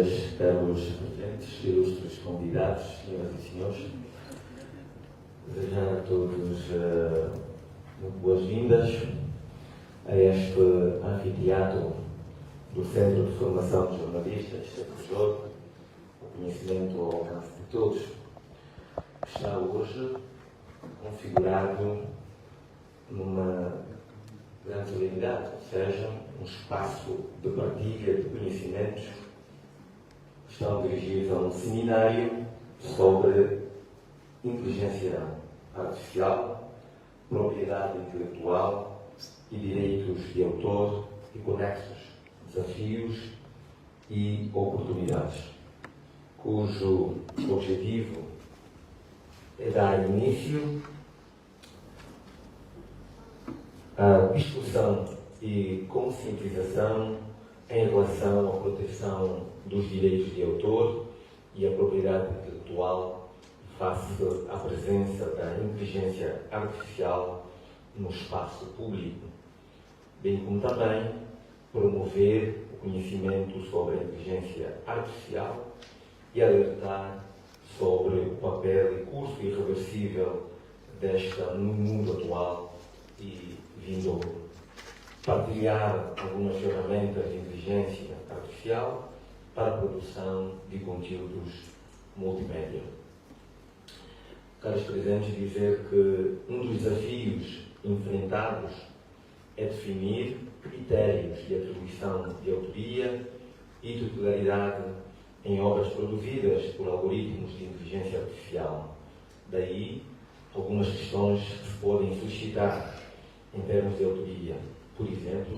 dias, caros presentes, ilustres convidados, senhoras e senhores. Desejar a todos muito boas-vindas a este anfiteatro do Centro de Formação de Jornalistas, CEPOJOR, o conhecimento ao alcance de todos. Está hoje configurado numa grande solenidade, ou seja, um espaço de partilha de conhecimentos que estão dirigidos a um seminário sobre inteligência artificial, propriedade intelectual e direitos de autor e conexos, desafios e oportunidades, cujo objetivo é dar início à discussão e conscientização em relação à proteção dos direitos de autor e à propriedade intelectual face à presença da inteligência artificial no espaço público, bem como também promover o conhecimento sobre a inteligência artificial e alertar sobre o papel e curso irreversível desta no mundo atual e vindouro. Partilhar algumas ferramentas de inteligência artificial para a produção de conteúdos multimédia. Caros presentes, dizer que um dos desafios enfrentados é definir critérios de atribuição de autoria e titularidade em obras produzidas por algoritmos de inteligência artificial. Daí, algumas questões que se podem suscitar em termos de autoria. Por exemplo,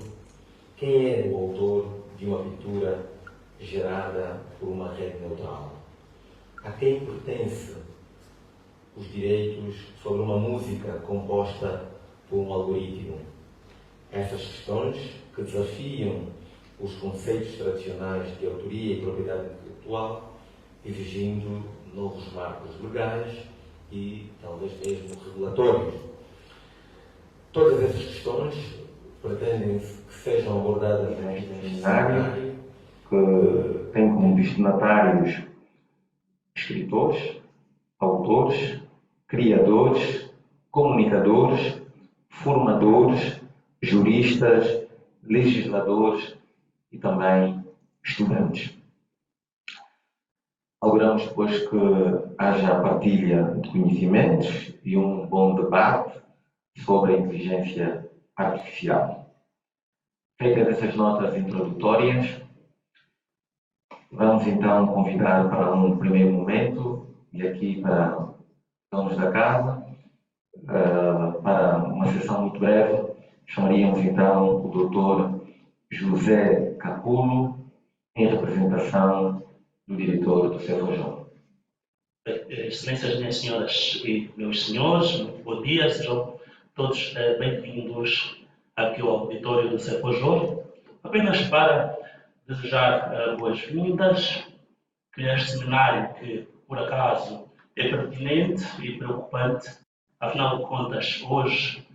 quem é o autor de uma pintura gerada por uma rede neutral? A quem pertence os direitos sobre uma música composta por um algoritmo? Essas questões que desafiam os conceitos tradicionais de autoria e propriedade intelectual, exigindo novos marcos legais e talvez mesmo regulatórios. Todas essas questões pretendem-se que sejam abordadas neste seminário, que tem como destinatários escritores, autores, criadores, comunicadores, formadores, juristas, legisladores e também estudantes. Auguramos depois que haja a partilha de conhecimentos e um bom debate sobre a inteligência artificial. Feitas essas notas introdutórias, vamos então convidar para um primeiro momento, e aqui para os donos da casa, para uma sessão muito breve, chamaríamos então o Dr. José Capulo, em representação do diretor do CEPOJOR. Excelências, minhas senhoras e meus senhores, muito bom dia, sejam todos bem-vindos aqui ao auditório do CEPOJOR. Apenas para desejar boas-vindas, que este seminário, que por acaso é pertinente e preocupante, afinal de contas, hoje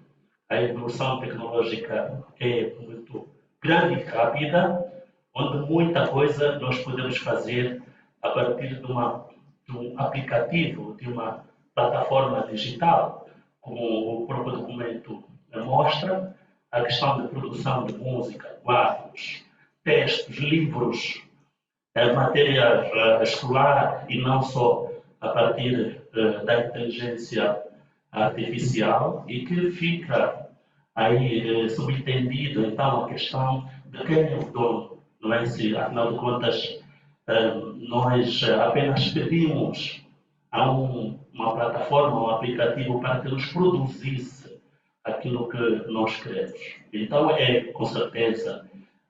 a evolução tecnológica é muito grande e rápida, onde muita coisa nós podemos fazer a partir de um aplicativo, de uma plataforma digital, como o próprio documento mostra, a questão de produção de música, quadros, textos, livros, matéria escolar e não só a partir da inteligência artificial, e que fica aí subentendido então a questão de quem é o dono, não é? Se afinal de contas nós apenas pedimos a uma plataforma, um aplicativo para que nos produzisse aquilo que nós queremos. Então é com certeza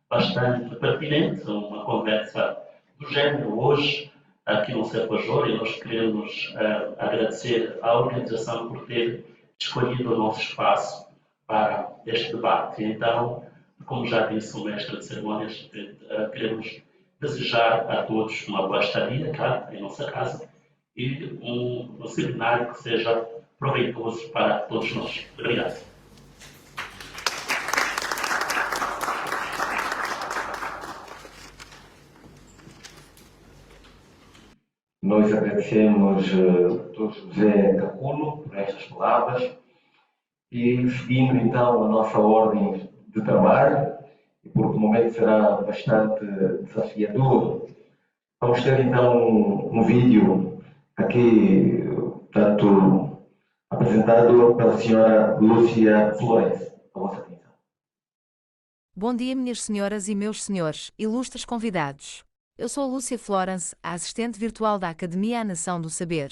bastante pertinente uma conversa do género hoje aqui no CEPOJOR, e nós queremos agradecer à organização por ter escolhido o nosso espaço para este debate. Então, como já disse o mestre de cerimônias, queremos desejar a todos uma boa estadia cá em nossa casa e um seminário que seja proveitoso para todos nós. Obrigado. Nós agradecemos Dr. José Caculo por estas palavras e seguindo então a nossa ordem de trabalho, e porque o momento será bastante desafiador, vamos ter então um vídeo aqui, portanto, apresentado pela senhora Lúcia Flores. A vossa atenção. Bom dia, minhas senhoras e meus senhores, ilustres convidados. Eu sou Lúcia Florence, a assistente virtual da Academia à Nação do Saber.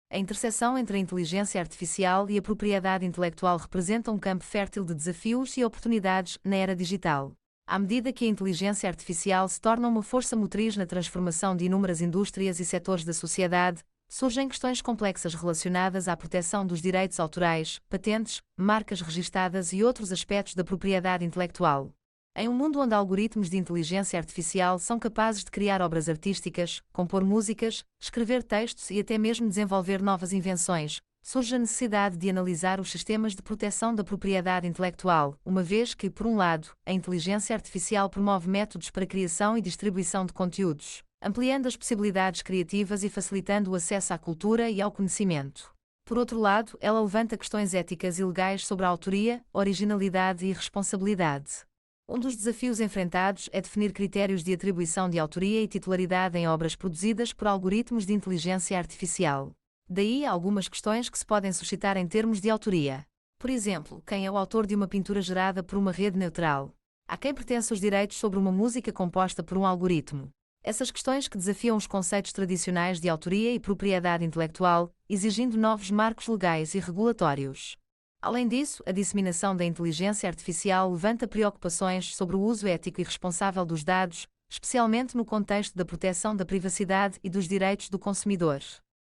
A interseção entre a inteligência artificial e a propriedade intelectual representa um campo fértil de desafios e oportunidades na era digital. À medida que a inteligência artificial se torna uma força motriz na transformação de inúmeras indústrias e setores da sociedade, surgem questões complexas relacionadas à proteção dos direitos autorais, patentes, marcas registadas e outros aspectos da propriedade intelectual. Em um mundo onde algoritmos de inteligência artificial são capazes de criar obras artísticas, compor músicas, escrever textos e até mesmo desenvolver novas invenções, surge a necessidade de analisar os sistemas de proteção da propriedade intelectual, uma vez que, por um lado, a inteligência artificial promove métodos para criação e distribuição de conteúdos, ampliando as possibilidades criativas e facilitando o acesso à cultura e ao conhecimento. Por outro lado, ela levanta questões éticas e legais sobre a autoria, originalidade e responsabilidade. Um dos desafios enfrentados é definir critérios de atribuição de autoria e titularidade em obras produzidas por algoritmos de inteligência artificial. Daí algumas questões que se podem suscitar em termos de autoria. Por exemplo, quem é o autor de uma pintura gerada por uma rede neutral? A quem pertence os direitos sobre uma música composta por um algoritmo? Essas questões que desafiam os conceitos tradicionais de autoria e propriedade intelectual, exigindo novos marcos legais e regulatórios. Além disso, a disseminação da inteligência artificial levanta preocupações sobre o uso ético e responsável dos dados, especialmente no contexto da proteção da privacidade e dos direitos do consumidor.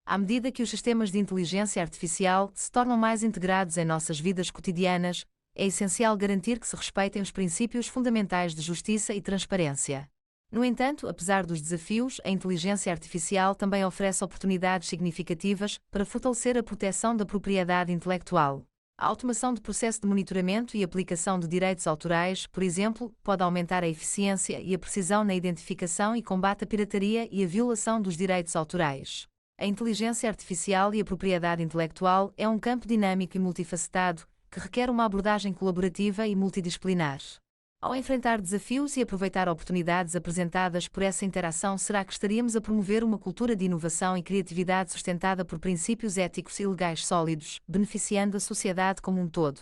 À medida que os sistemas de inteligência artificial se tornam mais integrados em nossas vidas cotidianas, é essencial garantir que se respeitem os princípios fundamentais de justiça e transparência. No entanto, apesar dos desafios, a inteligência artificial também oferece oportunidades significativas para fortalecer a proteção da propriedade intelectual. A automação do processo de monitoramento e aplicação de direitos autorais, por exemplo, pode aumentar a eficiência e a precisão na identificação e combate à pirataria e à violação dos direitos autorais. A inteligência artificial e a propriedade intelectual é um campo dinâmico e multifacetado, que requer uma abordagem colaborativa e multidisciplinar. Ao enfrentar desafios e aproveitar oportunidades apresentadas por essa interação, será que estaríamos a promover uma cultura de inovação e criatividade sustentada por princípios éticos e legais sólidos, beneficiando a sociedade como um todo?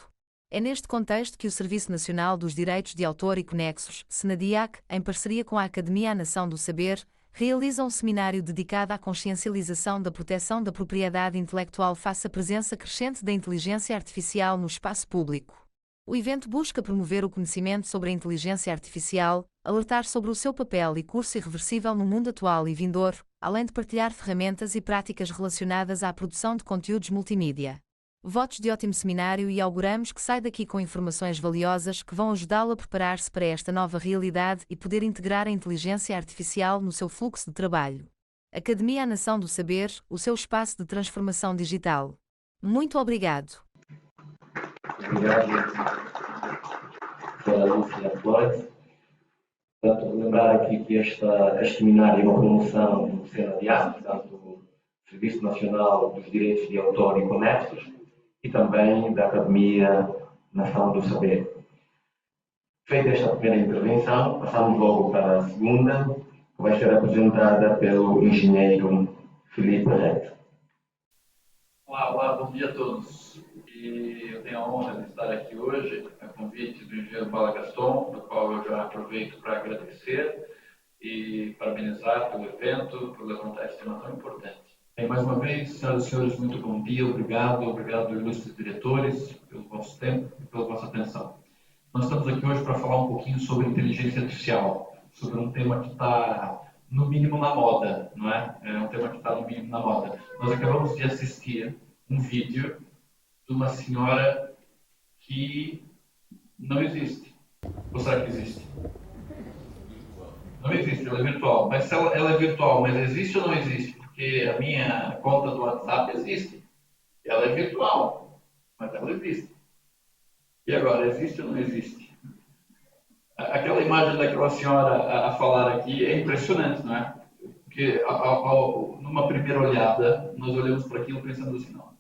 É neste contexto que o Serviço Nacional dos Direitos de Autor e Conexos, SENADIAC, em parceria com a Academia à Nação do Saber, realiza um seminário dedicado à consciencialização da proteção da propriedade intelectual face à presença crescente da inteligência artificial no espaço público. O evento busca promover o conhecimento sobre a inteligência artificial, alertar sobre o seu papel e curso irreversível no mundo atual e vindouro, além de partilhar ferramentas e práticas relacionadas à produção de conteúdos multimídia. Votos de ótimo seminário e auguramos que saia daqui com informações valiosas que vão ajudá-lo a preparar-se para esta nova realidade e poder integrar a inteligência artificial no seu fluxo de trabalho. Academia à Nação do Saber, o seu espaço de transformação digital. Muito obrigado. Obrigado, Sra. Lúcia Flores. Portanto, lembrar aqui que este seminário é uma promoção do SENADIAC, portanto, do Serviço Nacional dos Direitos de Autor e Conexos, e também da Academia Nação do Saber. Feita esta primeira intervenção, passamos logo para a segunda, que vai ser apresentada pelo engenheiro Filipe Reto. Olá, bom dia a todos. E eu tenho a honra de estar aqui hoje, a convite do engenheiro Bala Gaston, do qual eu já aproveito para agradecer e parabenizar pelo evento, por levantar esse tema tão importante. Bem, mais uma vez, senhoras e senhores, muito bom dia, obrigado ilustres diretores, pelo vosso tempo e pela vossa atenção. Nós estamos aqui hoje para falar um pouquinho sobre inteligência artificial, sobre um tema que está no mínimo na moda, não é? É um tema que está no mínimo na moda. Nós acabamos de assistir um vídeo de uma senhora que não existe. Ou será que existe? Não existe, ela é virtual. Mas se ela é virtual, mas existe ou não existe? Porque a minha conta do WhatsApp existe. Ela é virtual, mas ela existe. E agora, existe ou não existe? Aquela imagem daquela senhora a falar aqui é impressionante, não é? Porque numa primeira olhada, nós olhamos para aquilo pensando assim, não,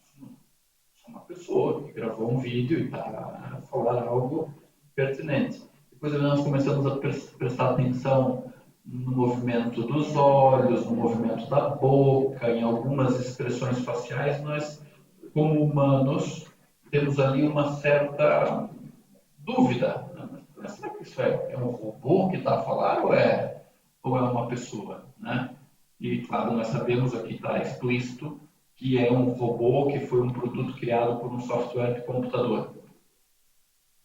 isso é uma pessoa que gravou um vídeo e está a falar algo pertinente. Depois nós começamos a prestar atenção no movimento dos olhos, no movimento da boca, em algumas expressões faciais. Nós, como humanos, temos ali uma certa dúvida. Mas será que isso é um robô que está a falar ou é uma pessoa? Né? E, claro, nós sabemos, aqui está explícito, que é um robô, que foi um produto criado por um software de computador.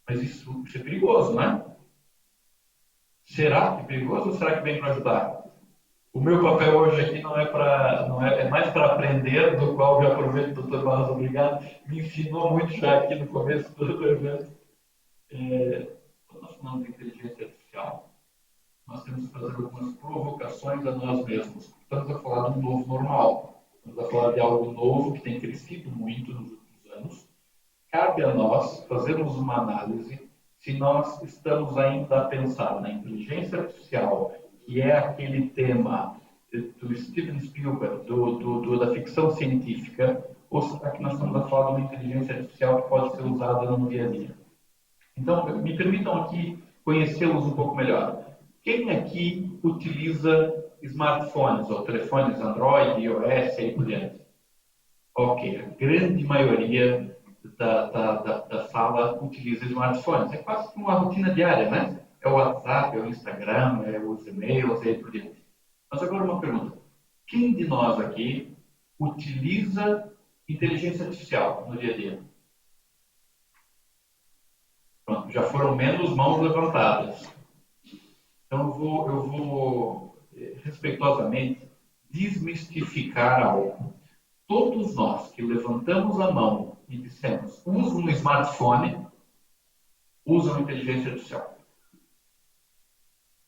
Mas isso é perigoso, né? Será que é perigoso ou será que vem para ajudar? O meu papel hoje aqui é mais para aprender, do qual eu aproveito, doutor Barros, obrigado, me ensinou muito já aqui no começo do evento. Quando nós falamos de inteligência artificial, nós temos que fazer algumas provocações a nós mesmos. Estamos a falar de um novo normal, estamos a falar de algo novo que tem crescido muito nos últimos anos. Cabe a nós fazermos uma análise se nós estamos ainda a pensar na inteligência artificial, que é aquele tema do Steven Spielberg, da ficção científica, ou será que nós estamos a falar de uma inteligência artificial que pode ser usada no dia a dia? Então, me permitam aqui conhecê-los um pouco melhor. Quem aqui utiliza smartphones ou telefones Android, iOS e aí por diante? Ok, a grande maioria da sala utiliza smartphones. É quase uma rotina diária, né? É o WhatsApp, é o Instagram, é os e-mails e aí por diante. Mas agora uma pergunta. Quem de nós aqui utiliza inteligência artificial no dia a dia? Pronto, já foram menos mãos levantadas. Então eu vou respeitosamente desmistificar algo. Todos nós que levantamos a mão e dissemos usa um smartphone, usam inteligência artificial.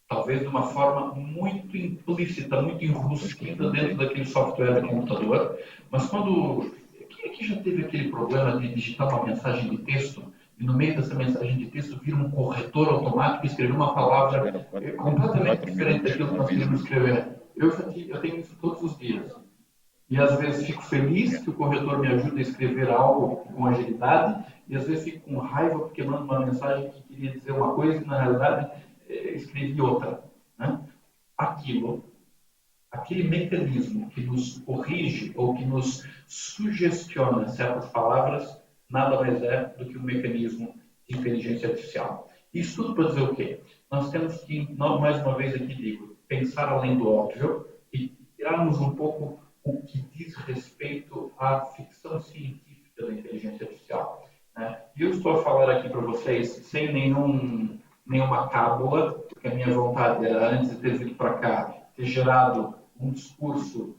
Talvez de uma forma muito implícita, muito enrusquida dentro daquele software de computador, mas quem aqui já teve aquele problema de digitar uma mensagem de texto e no meio dessa mensagem de texto vir um corretor automático e escrever uma palavra completamente diferente daquilo que nós queríamos escrever? Eu tenho isso todos os dias. E às vezes fico feliz que o corretor me ajude a escrever algo com agilidade, e às vezes fico com raiva porque mando uma mensagem que queria dizer uma coisa e na realidade escrevi outra. Né? Aquele mecanismo que nos corrige ou que nos sugestiona certas palavras, nada mais é do que um mecanismo de inteligência artificial. Isso tudo para dizer o quê? Nós temos que, mais uma vez aqui digo, pensar além do óbvio e tirarmos um pouco o que diz respeito à ficção científica da inteligência artificial. Né? E eu estou a falar aqui para vocês sem nenhuma cábula, porque a minha vontade era, antes de ter vindo para cá, ter gerado um discurso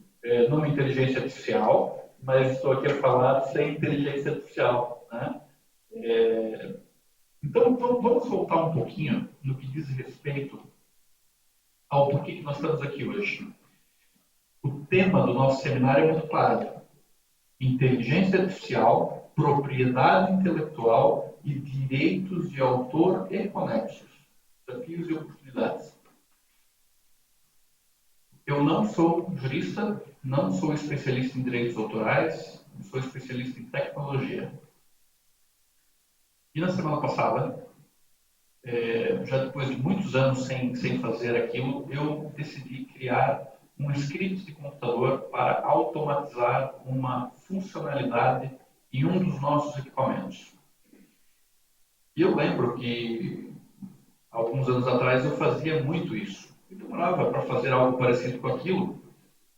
numa inteligência artificial, mas estou aqui a falar sem inteligência artificial. Né? Então, vamos voltar um pouquinho no que diz respeito ao porquê que nós estamos aqui hoje. O tema do nosso seminário é muito claro. Inteligência artificial, propriedade intelectual e direitos de autor e conexos. Desafios e oportunidades. Eu não sou jurista, não sou especialista em direitos autorais, sou especialista em tecnologia. E na semana passada, já depois de muitos anos sem fazer aquilo, eu decidi criar um script de computador para automatizar uma funcionalidade em um dos nossos equipamentos. E eu lembro que, alguns anos atrás, eu fazia muito isso. Eu demorava para fazer algo parecido com aquilo,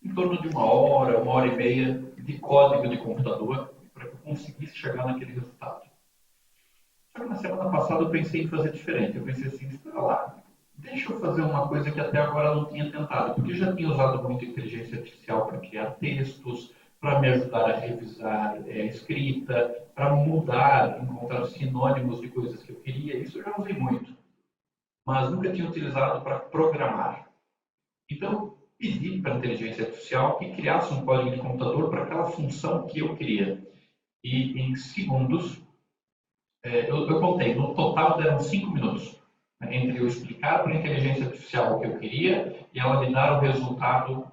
em torno de 1 hora, 1 hora e meia de código de computador, para que eu conseguisse chegar naquele resultado. Só que na semana passada eu pensei em fazer diferente. Eu pensei assim, espera lá, deixa eu fazer uma coisa que até agora eu não tinha tentado, porque eu já tinha usado muito inteligência artificial para criar textos, para me ajudar a revisar escrita, para mudar, encontrar sinônimos de coisas que eu queria. Isso eu já usei muito, mas nunca tinha utilizado para programar. Então, eu pedi para a inteligência artificial que criasse um código de computador para aquela função que eu queria. E em segundos, eu contei, no total deram 5 minutos. entre eu explicar para a inteligência artificial o que eu queria e ela me dar o resultado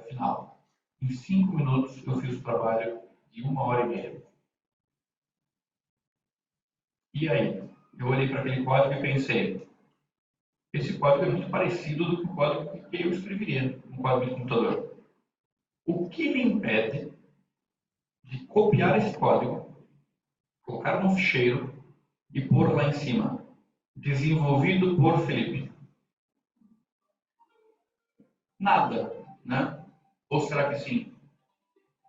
final. Em 5 minutos eu fiz o trabalho de 1h30. E aí? Eu olhei para aquele código e pensei, esse código é muito parecido do que o código que eu escreveria, um código de computador. O que me impede de copiar esse código, colocar num ficheiro e pôr lá em cima? Desenvolvido por Felipe. Nada, né? Ou será que sim?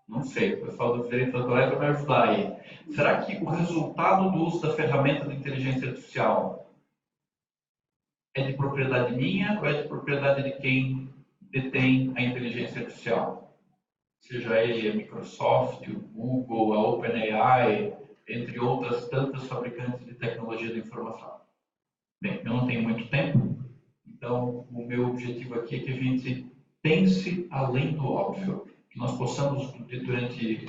Não sei, o pessoal dos direitos autorais vai me ajudar aí. Será que o resultado do uso da ferramenta de inteligência artificial é de propriedade minha ou é de propriedade de quem detém a inteligência artificial? Seja ele a Microsoft, o Google, a OpenAI, entre outras tantas fabricantes de tecnologia da informação. Bem, eu não tenho muito tempo, então o meu objetivo aqui é que a gente pense além do óbvio, que nós possamos, durante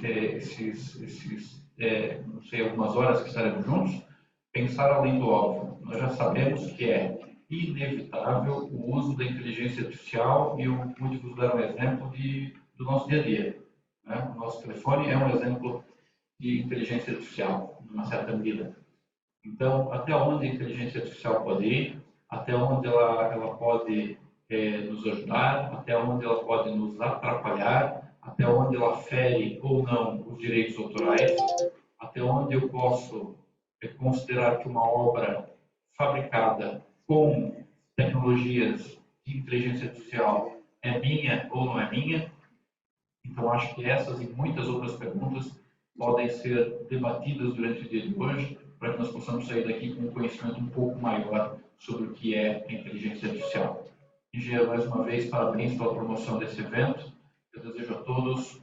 não sei, algumas horas que estaremos juntos, pensar além do óbvio. Nós já sabemos que é inevitável o uso da inteligência artificial e eu pude vos dar um exemplo do nosso dia a dia. Né? O nosso telefone é um exemplo de inteligência artificial, numa certa medida. Então, até onde a inteligência artificial pode ir, até onde ela pode nos ajudar, até onde ela pode nos atrapalhar, até onde ela fere ou não os direitos autorais, até onde eu posso considerar que uma obra fabricada com tecnologias de inteligência artificial é minha ou não é minha. Então, acho que essas e muitas outras perguntas podem ser debatidas durante o dia de hoje, para que nós possamos sair daqui com um conhecimento um pouco maior sobre o que é a inteligência artificial. Engenheiro, mais uma vez, parabéns pela promoção desse evento. Eu desejo a todos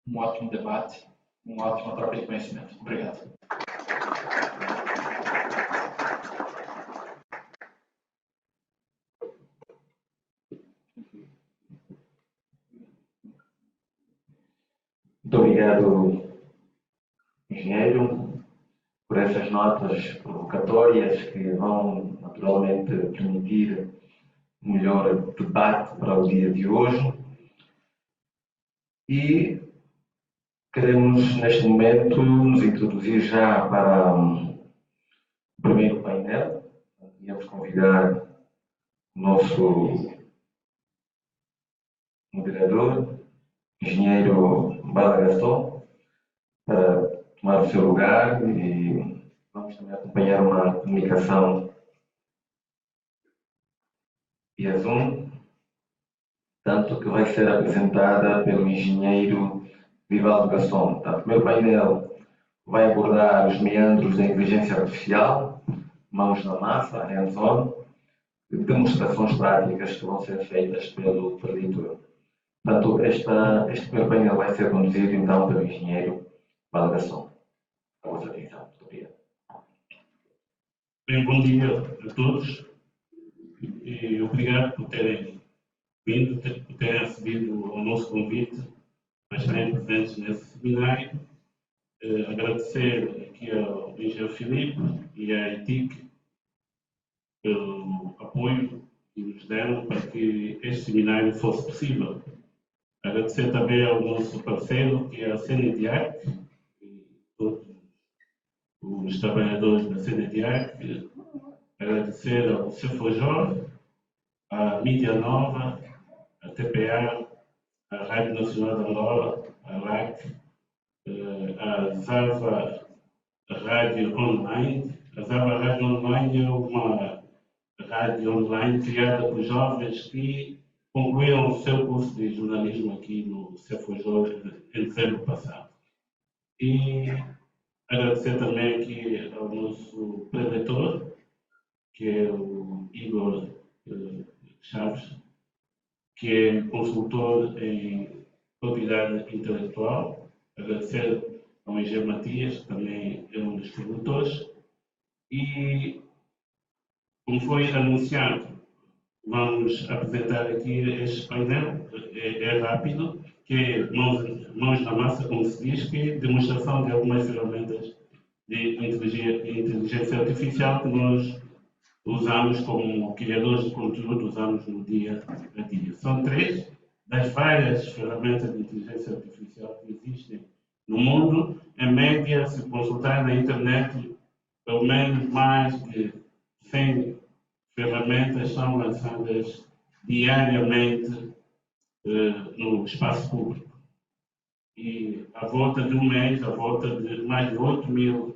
um ótimo debate, uma ótima troca de conhecimento. Obrigado. Muito obrigado, engenheiro, por essas notas provocatórias que vão naturalmente permitir um melhor debate para o dia de hoje. E queremos, neste momento, nos introduzir já para o primeiro painel. Íamos convidar o nosso moderador, engenheiro Bala Gaston, para tomar o seu lugar e vamos também acompanhar uma comunicação via Zoom, tanto que vai ser apresentada pelo engenheiro Vivaldo Gaston. Portanto, o primeiro painel vai abordar os meandros da inteligência artificial, mãos na massa, hands-on, demonstrações práticas que vão ser feitas pelo editor. Portanto, este primeiro painel vai ser conduzido então pelo engenheiro Vivaldo Gaston. A vossa atenção. Muito obrigado. Bem, bom dia a todos e obrigado por terem vindo, por terem recebido o nosso convite para estarem presentes nesse seminário. Agradecer aqui ao engenheiro Filipe e à ETIC pelo apoio que nos deram para que este seminário fosse possível. Agradecer também ao nosso parceiro, que é a CNDIAC, e todos os trabalhadores da CNDIAC. Agradecer ao CEFOJOR, à Mídia Nova, à TPA, à Rádio Nacional de Angola, à RAC, à Zava Rádio Online. A Zava Rádio Online é uma rádio online criada por jovens que concluíram o seu curso de jornalismo aqui no CEFOJOR em dezembro passado. E agradecer também aqui ao nosso preletor, que é o Igor Chaves, que é consultor em propriedade intelectual. Agradecer ao engenheiro Matias, que também é um dos produtores. E, como foi anunciado, vamos apresentar aqui este painel, é rápido, que é mãos na massa, como se diz, que é demonstração de algumas ferramentas de inteligência artificial que nós usamos como criadores de conteúdo, usamos no dia a dia. São 3 das várias ferramentas de inteligência artificial que existem no mundo. Em média, se consultar na internet, pelo menos mais de 100 ferramentas são lançadas diariamente no espaço público. E à volta de um mês, à volta de mais de 8.000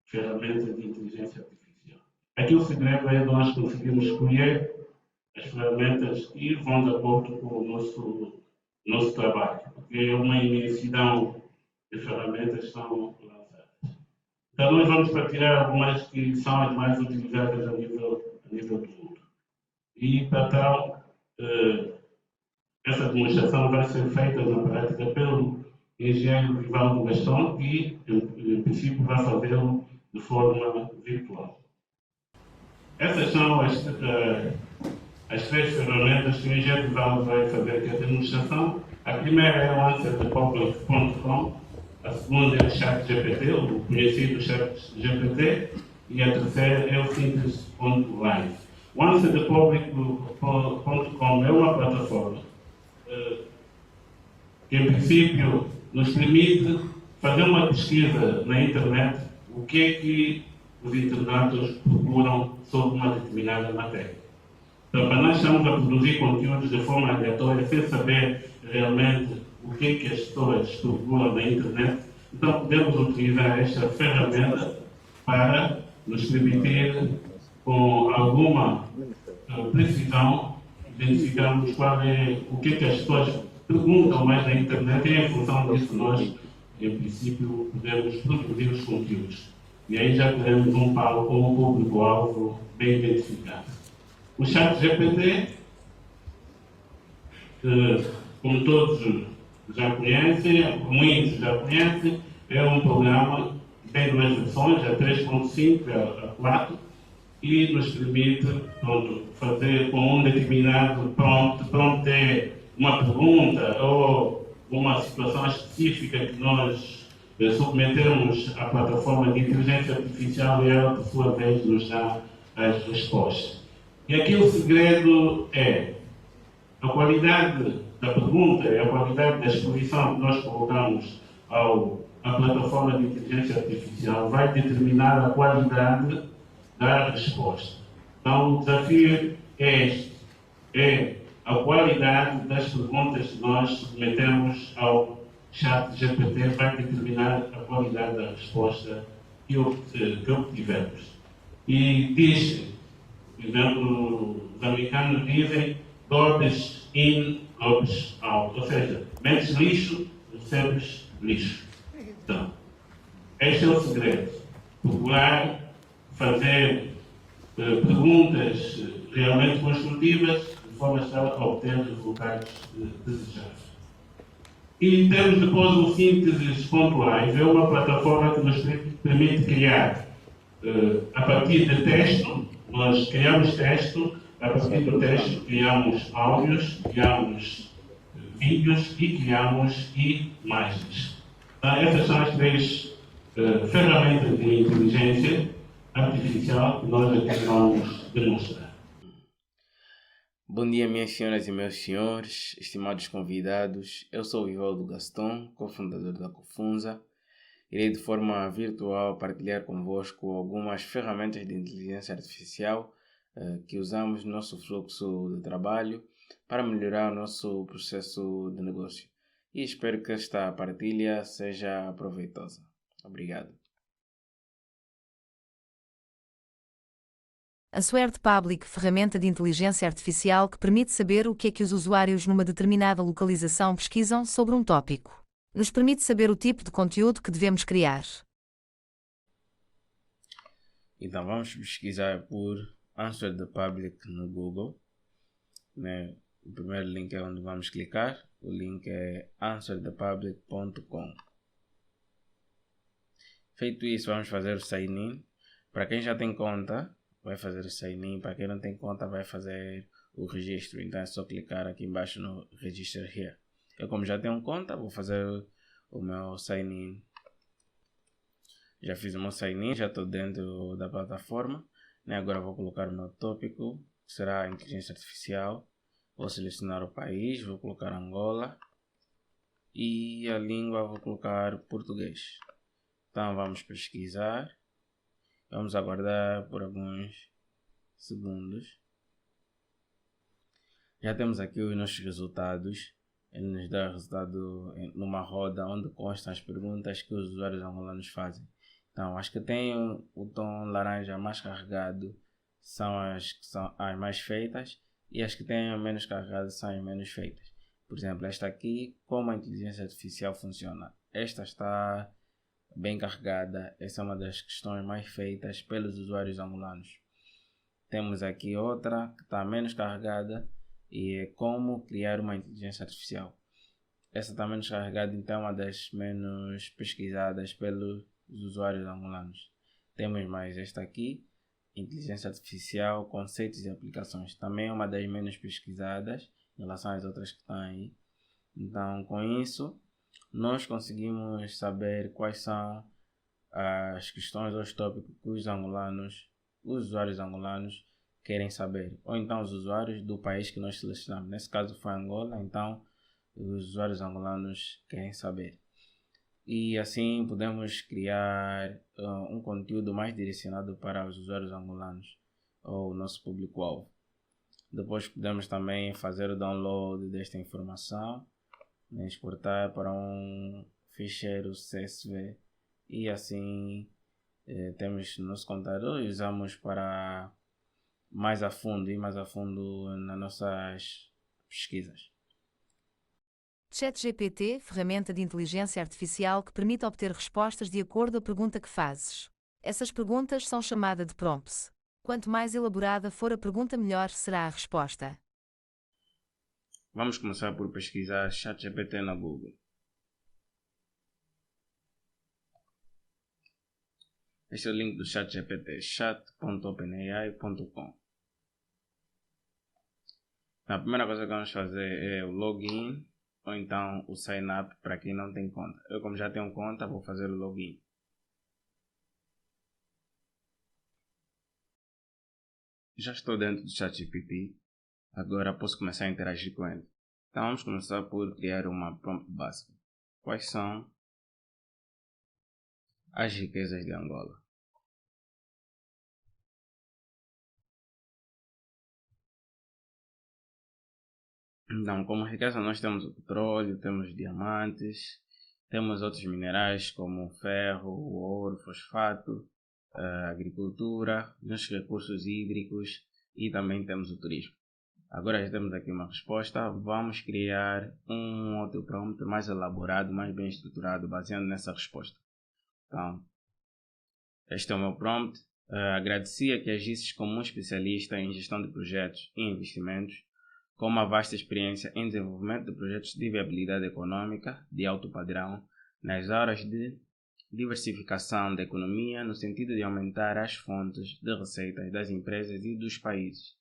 ferramentas de inteligência artificial. Aqui o segredo é nós conseguirmos escolher as ferramentas que vão de acordo com o nosso trabalho, porque é uma imensidão de ferramentas que são lançadas. Então nós vamos partilhar algumas que são as mais utilizadas a nível do mundo. E para tal, essa demonstração vai ser feita na prática pelo engenheiro Vivaldo Gaston, que em princípio vai fazê-lo de forma virtual. Essas são as 3 ferramentas que o engenheiro Vivaldo vai fazer aqui a demonstração. A primeira é o AnswerThePublic.com, a segunda é o ChatGPT, o conhecido ChatGPT, e a terceira é o Synthesis.live. O AnswerThePublic.com é uma plataforma que, em princípio, nos permite fazer uma pesquisa na internet o que é que os internautas procuram sobre uma determinada matéria. Então, para nós estamos a produzir conteúdos de forma aleatória, sem saber realmente o que é que as pessoas procuram na internet, então podemos utilizar esta ferramenta para nos permitir, com alguma precisão, identificarmos o que é que as pessoas perguntam mais na internet, e em função disso nós, em princípio, podemos produzir os conteúdos. E aí já teremos um público-alvo bem identificado. O ChatGPT, como todos já conhecem, muitos já conhecem, é um programa que tem 2 versões, a 3.5 e a 4, e nos permite fazer com um determinado prompt é uma pergunta ou uma situação específica que nós submetemos à plataforma de inteligência artificial, e ela, por sua vez, nos dá as respostas. E aqui o segredo é a qualidade da pergunta e a qualidade da exposição que nós colocamos à plataforma de inteligência artificial vai determinar a qualidade da resposta. Então, o desafio é este, é a qualidade das perguntas que nós submetemos ao ChatGPT vai determinar a qualidade da resposta que obtivemos. E diz, por exemplo, os americanos dizem garbage in, garbage out, ou seja, metes lixo, recebes lixo. Então, este é o segredo. Procurar fazer perguntas realmente construtivas de forma a obter os resultados desejados. E temos depois o Synthesis.live, é uma plataforma que nos permite criar, a partir de texto, nós criamos texto, a partir do texto criamos áudios, criamos vídeos e criamos imagens. Então, essas são as 3 ferramentas de inteligência artificial que nós aqui vamos demonstrar. Bom dia, minhas senhoras e meus senhores, estimados convidados. Eu sou o Vivaldo Gaston, cofundador da Cofunza. Irei de forma virtual partilhar convosco algumas ferramentas de inteligência artificial que usamos no nosso fluxo de trabalho para melhorar o nosso processo de negócio. E espero que esta partilha seja proveitosa. Obrigado. AnswerThePublic, ferramenta de inteligência artificial que permite saber o que é que os usuários numa determinada localização pesquisam sobre um tópico. Nos permite saber o tipo de conteúdo que devemos criar. Então vamos pesquisar por AnswerThePublic no Google. O primeiro link é onde vamos clicar. O link é AnswerThePublic.com. Feito isso, vamos fazer o sign-in. Para quem já tem conta, vai fazer o sign-in. Para quem não tem conta, vai fazer o registro. Então é só clicar aqui embaixo no Register Here. Eu, como já tenho conta, vou fazer o meu sign-in. Já fiz o meu sign-in, já estou dentro da plataforma. Agora vou colocar o meu tópico, que será a inteligência artificial. Vou selecionar o país, vou colocar Angola. E a língua vou colocar português. Então vamos pesquisar. Vamos aguardar por alguns segundos. Já temos aqui os nossos resultados. Ele nos dá resultado numa roda onde constam as perguntas que os usuários angolanos fazem. Então, as que têm o tom laranja mais carregado são as que são as mais feitas, e as que têm menos carregado são as menos feitas. Por exemplo, esta aqui, como a inteligência artificial funciona. Esta está bem carregada. Essa é uma das questões mais feitas pelos usuários angolanos. Temos aqui outra que está menos carregada, e é como criar uma inteligência artificial. Essa está menos carregada, então é uma das menos pesquisadas pelos usuários angolanos. Temos mais esta aqui, inteligência artificial, conceitos e aplicações. Também é uma das menos pesquisadas em relação às outras que estão aí. Então, com isso, nós conseguimos saber quais são as questões ou os tópicos que os usuários angolanos querem saber, ou então os usuários do país que nós selecionamos. Nesse caso foi Angola, então os usuários angolanos querem saber. E assim podemos criar um conteúdo mais direcionado para os usuários angolanos, ou o nosso público-alvo. Depois podemos também fazer o download desta informação, exportar para um ficheiro CSV, e assim temos no nosso computador e usamos para ir mais a fundo nas nossas pesquisas. ChatGPT, ferramenta de inteligência artificial que permite obter respostas de acordo com a pergunta que fazes. Essas perguntas são chamadas de prompts. Quanto mais elaborada for a pergunta, melhor será a resposta. Vamos começar por pesquisar ChatGPT na Google. Este é o link do ChatGPT, chat.openai.com. A primeira coisa que vamos fazer é o login, ou então o sign up para quem não tem conta. Eu, como já tenho conta, vou fazer o login. Já estou dentro do ChatGPT, agora posso começar a interagir com ele. Então vamos começar por criar uma prompt básica. Quais são as riquezas de Angola? Então, como riqueza nós temos o petróleo, temos diamantes, temos outros minerais como o ferro, o ouro, o fosfato, a agricultura, os recursos hídricos e também temos o turismo. Agora já temos aqui uma resposta, vamos criar um outro prompt mais elaborado, mais bem estruturado, baseado nessa resposta. Então, este é o meu prompt. Agradecia que agisses como um especialista em gestão de projetos e investimentos, com uma vasta experiência em desenvolvimento de projetos de viabilidade econômica de alto padrão nas áreas de diversificação da economia no sentido de aumentar as fontes de receitas das empresas e dos países.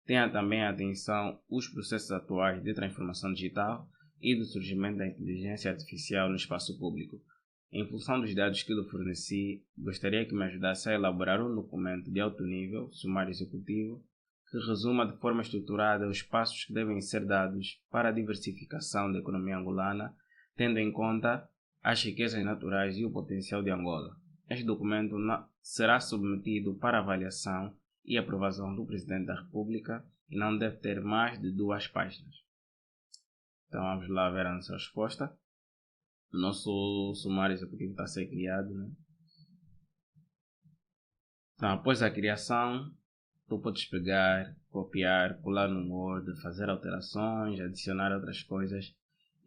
Tenha também atenção os processos atuais de transformação digital e do surgimento da inteligência artificial no espaço público. Em função dos dados que lhe forneci, gostaria que me ajudasse a elaborar um documento de alto nível, sumário executivo, que resuma de forma estruturada os passos que devem ser dados para a diversificação da economia angolana, tendo em conta as riquezas naturais e o potencial de Angola. Este documento será submetido para avaliação e aprovação do Presidente da República e não deve ter mais de 2 páginas. Então vamos lá ver a nossa resposta. O nosso sumário executivo está a ser criado, né? Então, após a criação, tu podes pegar, copiar, colar no Word, fazer alterações, adicionar outras coisas.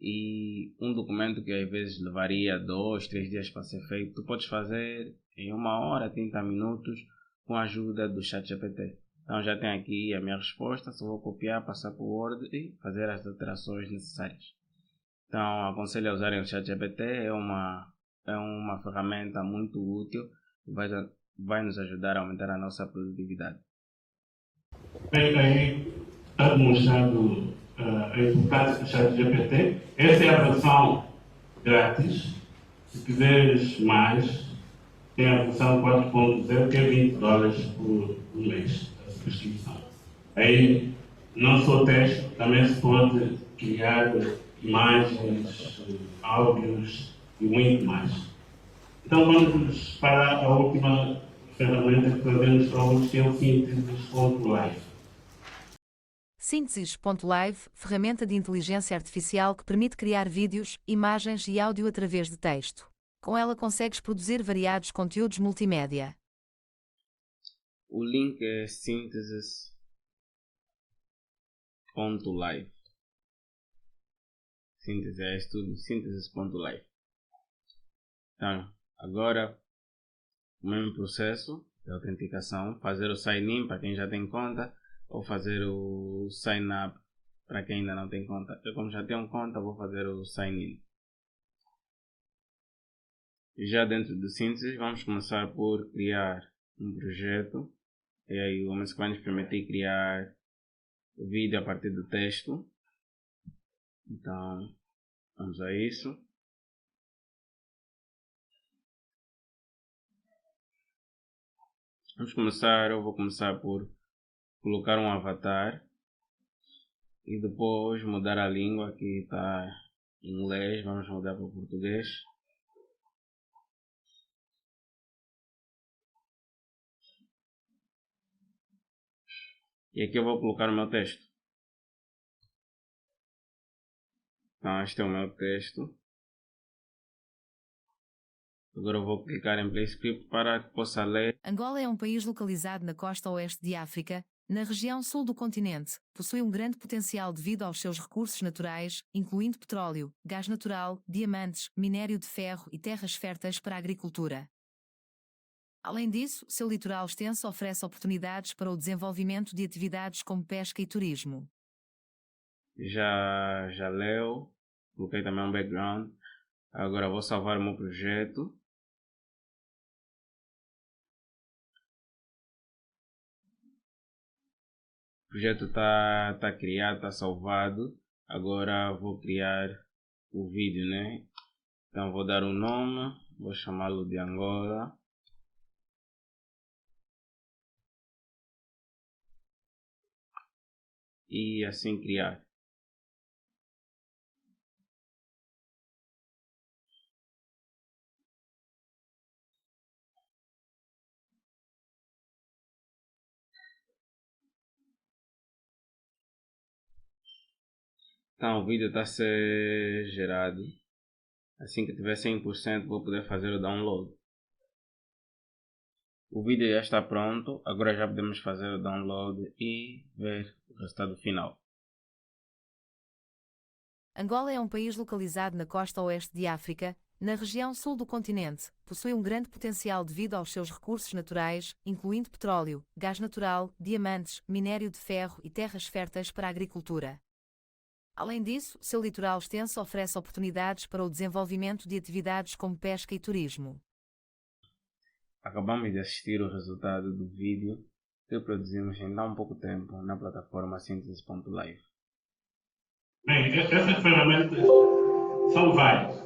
E um documento que às vezes levaria 2, 3 dias para ser feito, tu podes fazer em 1 hora, 30 minutos, com a ajuda do ChatGPT. Então já tem aqui a minha resposta, só vou copiar, passar para o Word e fazer as alterações necessárias. Então aconselho a usarem o ChatGPT, é uma ferramenta muito útil e vai nos ajudar a aumentar a nossa produtividade. Bem, aí está demonstrado a importância do ChatGPT. Essa é a versão grátis. Se quiseres mais, tem a versão 4.0, que é $20 por mês, a subscrição. Aí, não só texto, também se pode criar imagens, áudios e muito mais. Então vamos para a última ferramenta que trazemos para hoje, que é o Synthesis.live. Synthesis.live, ferramenta de inteligência artificial que permite criar vídeos, imagens e áudio através de texto. Com ela consegues produzir variados conteúdos multimédia. O link é Synthesis.live. Síntese é estudo, Synthesis.live. Então, agora o mesmo processo de autenticação, fazer o sign-in para quem já tem conta ou fazer o sign-up para quem ainda não tem conta. Eu, como já tenho conta, vou fazer o sign-in. Já dentro do Synthesis, vamos começar por criar um projeto. E aí o OMS vai nos permitir criar o vídeo a partir do texto. Então, vamos a isso. Eu vou começar por colocar um avatar e depois mudar a língua, que está em inglês, vamos mudar para português. E aqui eu vou colocar o meu texto. Então este é o meu texto. Agora eu vou clicar em Play Script para que possa ler. Angola é um país localizado na costa oeste de África, na região sul do continente. Possui um grande potencial devido aos seus recursos naturais, incluindo petróleo, gás natural, diamantes, minério de ferro e terras férteis para a agricultura. Além disso, seu litoral extenso oferece oportunidades para o desenvolvimento de atividades como pesca e turismo. Já leu, coloquei também um background. Agora vou salvar o meu projeto. O projeto está criado, está salvado. Agora vou criar o vídeo, né? Então vou dar um nome, vou chamá-lo de Angola. E assim criar. Então o vídeo está a ser gerado. Assim que tiver 100% vou poder fazer o download. O vídeo já está pronto, agora já podemos fazer o download e ver o resultado final. Angola é um país localizado na costa oeste de África, na região sul do continente. Possui um grande potencial devido aos seus recursos naturais, incluindo petróleo, gás natural, diamantes, minério de ferro e terras férteis para a agricultura. Além disso, seu litoral extenso oferece oportunidades para o desenvolvimento de atividades como pesca e turismo. Acabamos de assistir o resultado do vídeo que produzimos em tão pouco tempo na plataforma Synthesis.live. Bem, essas ferramentas são várias.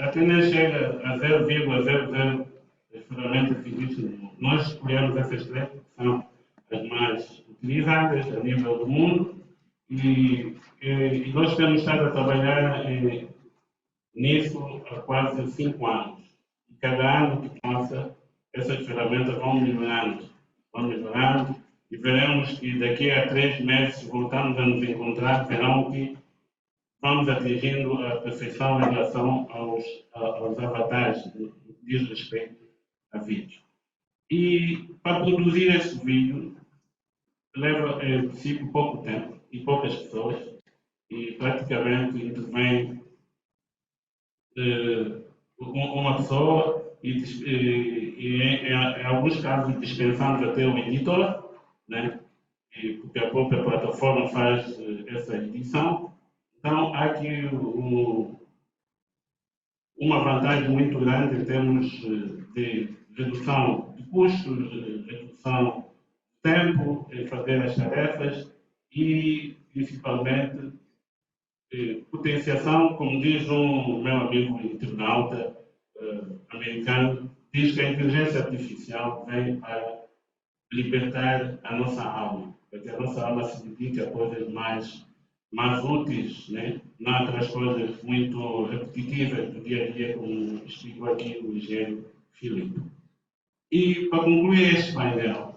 Até nem chega a 0,00 as ferramentas que existem no mundo. Nós escolhemos essas três que são as mais utilizadas a nível do mundo e nós temos estado a trabalhar nisso há quase 5 anos. E cada ano que passa, essas ferramentas vão melhorando e veremos que daqui a 3 meses voltamos a nos encontrar, verão que vamos atingindo a perfeição em relação aos avatares que diz respeito a vídeo. E para produzir esse vídeo leva, em princípio, pouco tempo e poucas pessoas e praticamente intervém uma pessoa e em alguns casos dispensamos até o editor, né? Porque a própria plataforma faz essa edição. Então, há aqui uma vantagem muito grande em termos de redução de custos, redução de tempo em fazer as tarefas e, principalmente, potenciação, como diz um meu amigo internauta americano, diz que a inteligência artificial vem para libertar a nossa alma, para que a nossa alma se dedique a coisas mais úteis, né? Não aquelas coisas muito repetitivas do dia a dia, como explicou aqui o engenheiro Filipe. E para concluir este painel,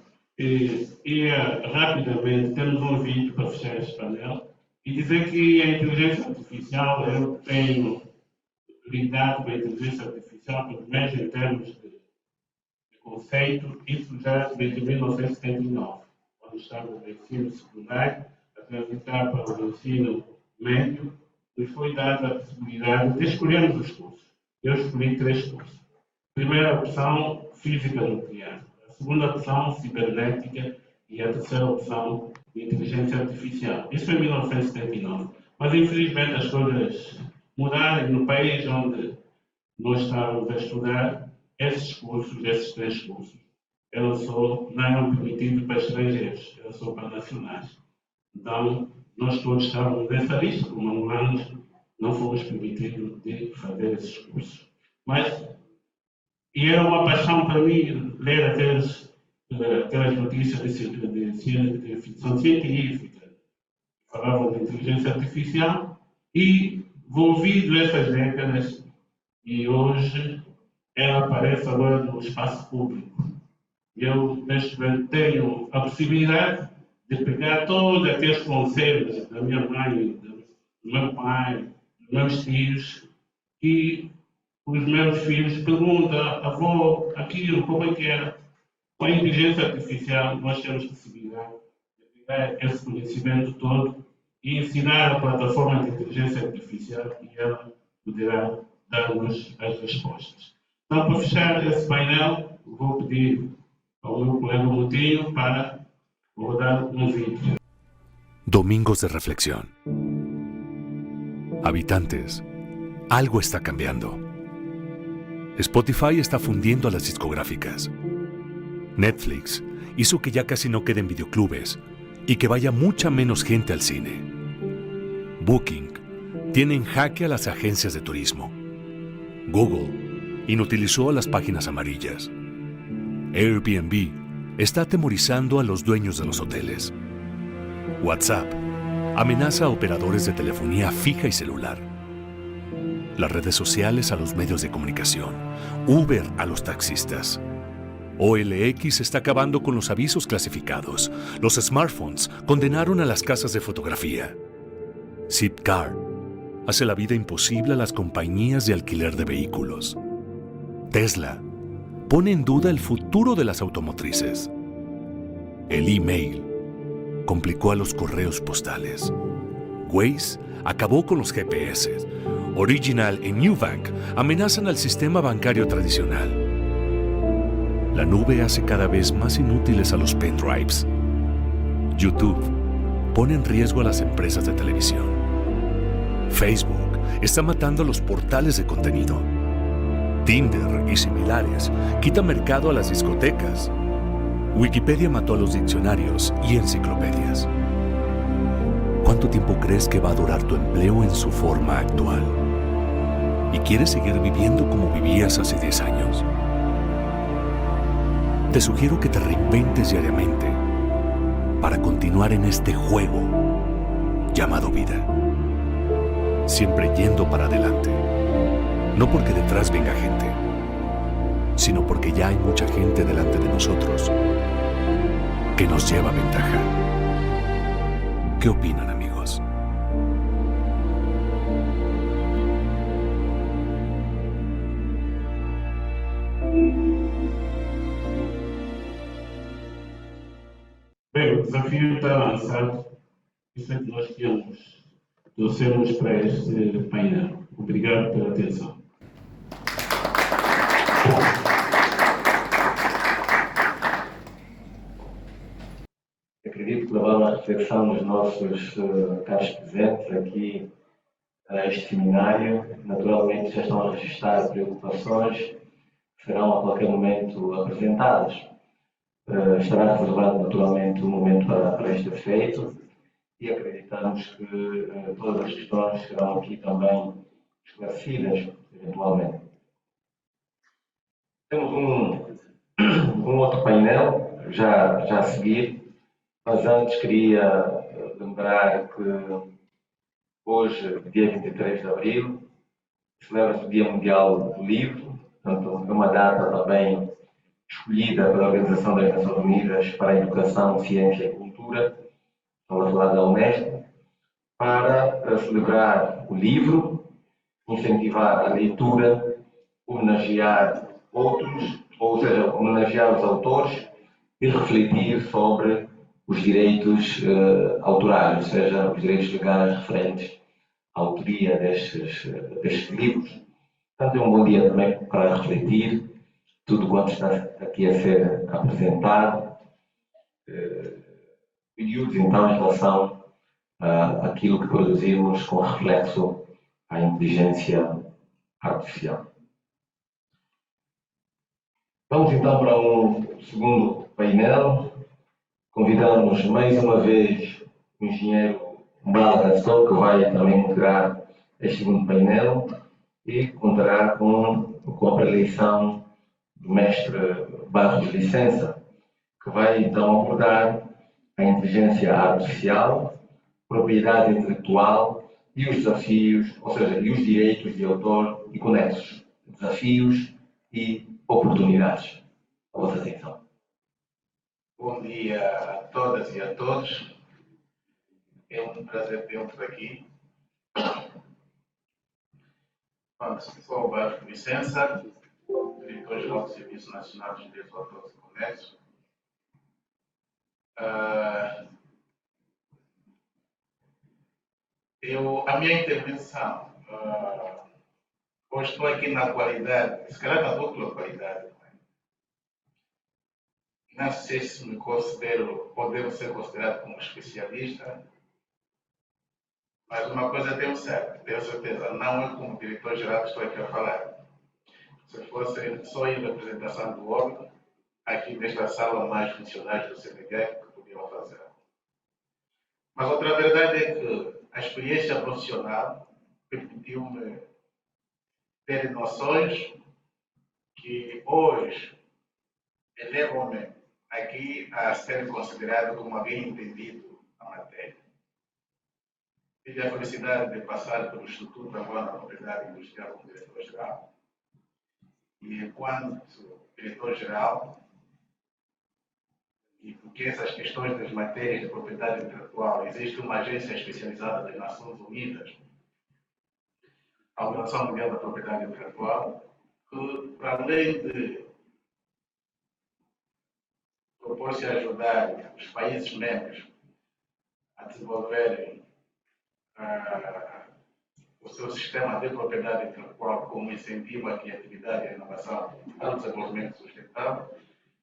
rapidamente temos um vídeo para fechar este painel e dizer que a inteligência artificial, eu tenho lidado com a inteligência artificial, pelo menos em termos de conceito, isso já desde 1979, quando estava no ensino secundário, a transitar para o ensino médio, nos foi dada a possibilidade de escolhermos os cursos. Eu escolhi 3 cursos. Primeira opção, física nuclear. A segunda opção, cibernética. E a terceira opção, inteligência artificial. Isso foi em 1979. Mas, infelizmente, as coisas mudaram no país onde nós estávamos a estudar. Esses 3 cursos, não eram permitidos para estrangeiros, eram só para nacionais. Então, nós todos estávamos nessa lista, como angolanos, não fomos permitidos de fazer esses cursos. E era uma paixão para mim ler aquelas notícias de ficção científica, que falavam de inteligência artificial, e envolvido essas décadas, e hoje ela aparece agora no espaço público. Eu, neste momento, tenho a possibilidade de pegar todos aqueles conselhos da minha mãe, do meu pai, dos meus tios, e os meus filhos perguntam, avô, aquilo, como é que era? Com a inteligência artificial, nós temos possibilidade de pegar esse conhecimento todo e ensinar a plataforma de inteligência artificial e ela poderá dar-nos as respostas. Então, para fechar esse painel, vou pedir ao meu colega Moutinho para rodar un vídeo. Domingos de reflexión. Habitantes, algo está cambiando. Spotify está fundiendo a las discográficas. Netflix hizo que ya casi no queden videoclubes y que vaya mucha menos gente al cine. Booking tiene en jaque a las agencias de turismo. Google inutilizó a las páginas amarillas. Airbnb está atemorizando a los dueños de los hoteles. WhatsApp amenaza a operadores de telefonía fija y celular. Las redes sociales a los medios de comunicación. Uber a los taxistas. OLX está acabando con los avisos clasificados. Los smartphones condenaron a las casas de fotografía. Zipcar hace la vida imposible a las compañías de alquiler de vehículos. Tesla pone en duda el futuro de las automotrices. El email complicó a los correos postales. Waze acabó con los GPS. Original y Nubank amenazan al sistema bancario tradicional. La nube hace cada vez más inútiles a los pendrives. YouTube pone en riesgo a las empresas de televisión. Facebook está matando a los portales de contenido. Tinder y similares quita mercado a las discotecas. Wikipedia mató a los diccionarios y enciclopedias. ¿Cuánto tiempo crees que va a durar tu empleo en su forma actual? ¿Y quieres seguir viviendo como vivías hace 10 años? Te sugiero que te reinventes diariamente para continuar en este juego llamado vida. Siempre yendo para adelante. No porque detrás venga gente, sino porque ya hay mucha gente delante de nosotros que nos lleva ventaja. ¿Qué opinan, amigos? Bem, o desafio está lançado. Isso é que nós trouxemos para este painel. Obrigado pela atenção. Acredito que levaram a reflexão dos nossos caros presentes aqui a este seminário. Naturalmente já estão a registrar preocupações que serão a qualquer momento apresentadas. Estará reservado naturalmente um momento para este efeito e acreditamos que todas as questões serão aqui também esclarecidas, eventualmente. Temos um outro painel já a seguir, mas antes queria lembrar que hoje, dia 23 de abril, celebra-se o Dia Mundial do Livro, portanto, é uma data também escolhida pela Organização das Nações Unidas para a Educação, Ciência e Cultura, estamos a falar da Unesco, para celebrar o livro, incentivar a leitura, homenagear outros, ou seja, homenagear os autores e refletir sobre os direitos autorais, ou seja, os direitos legais referentes à autoria destes livros. Portanto, é um bom dia também para refletir tudo quanto está aqui a ser apresentado, períodos então em relação àquilo que produzimos com reflexo à inteligência artificial. Vamos então para um segundo painel. Convidamos mais uma vez o engenheiro Mbala Gaston, que vai também moderar este segundo painel e contará com a preleição do mestre Barros Licença, que vai então abordar a inteligência artificial, propriedade intelectual e os desafios, ou seja, e os direitos de autor e conexos, desafios e oportunidades. A vossa atenção. Bom dia a todas e a todos. É um prazer ter-vos aqui. Sou o Barros Licença, diretor-geral do Serviço Nacional dos Direitos de Autores e Conexos. A minha intervenção, hoje estou aqui na qualidade, se calhar na dupla qualidade. Não sei se me considero, podevo ser considerado como especialista, mas uma coisa tenho certeza, não é como diretor-geral que estou aqui a falar. Se fosse só em representação do órgão, aqui nesta sala mais funcionários do CNH que podiam fazer. Mas outra verdade é que a experiência profissional permitiu-me ter noções que hoje elevam-me aqui a ser considerado como alguém entendido na matéria. Tive a felicidade de passar pelo Instituto agora na Propriedade Industrial como diretor-geral. E enquanto diretor-geral, e porque essas questões das matérias de propriedade intelectual, existe uma agência especializada das Nações Unidas, a Organização Mundial da Propriedade Intelectual, que, para além de propor-se a ajudar os países membros a desenvolverem o seu sistema de propriedade intelectual como incentivo à criatividade e à inovação para o desenvolvimento sustentável,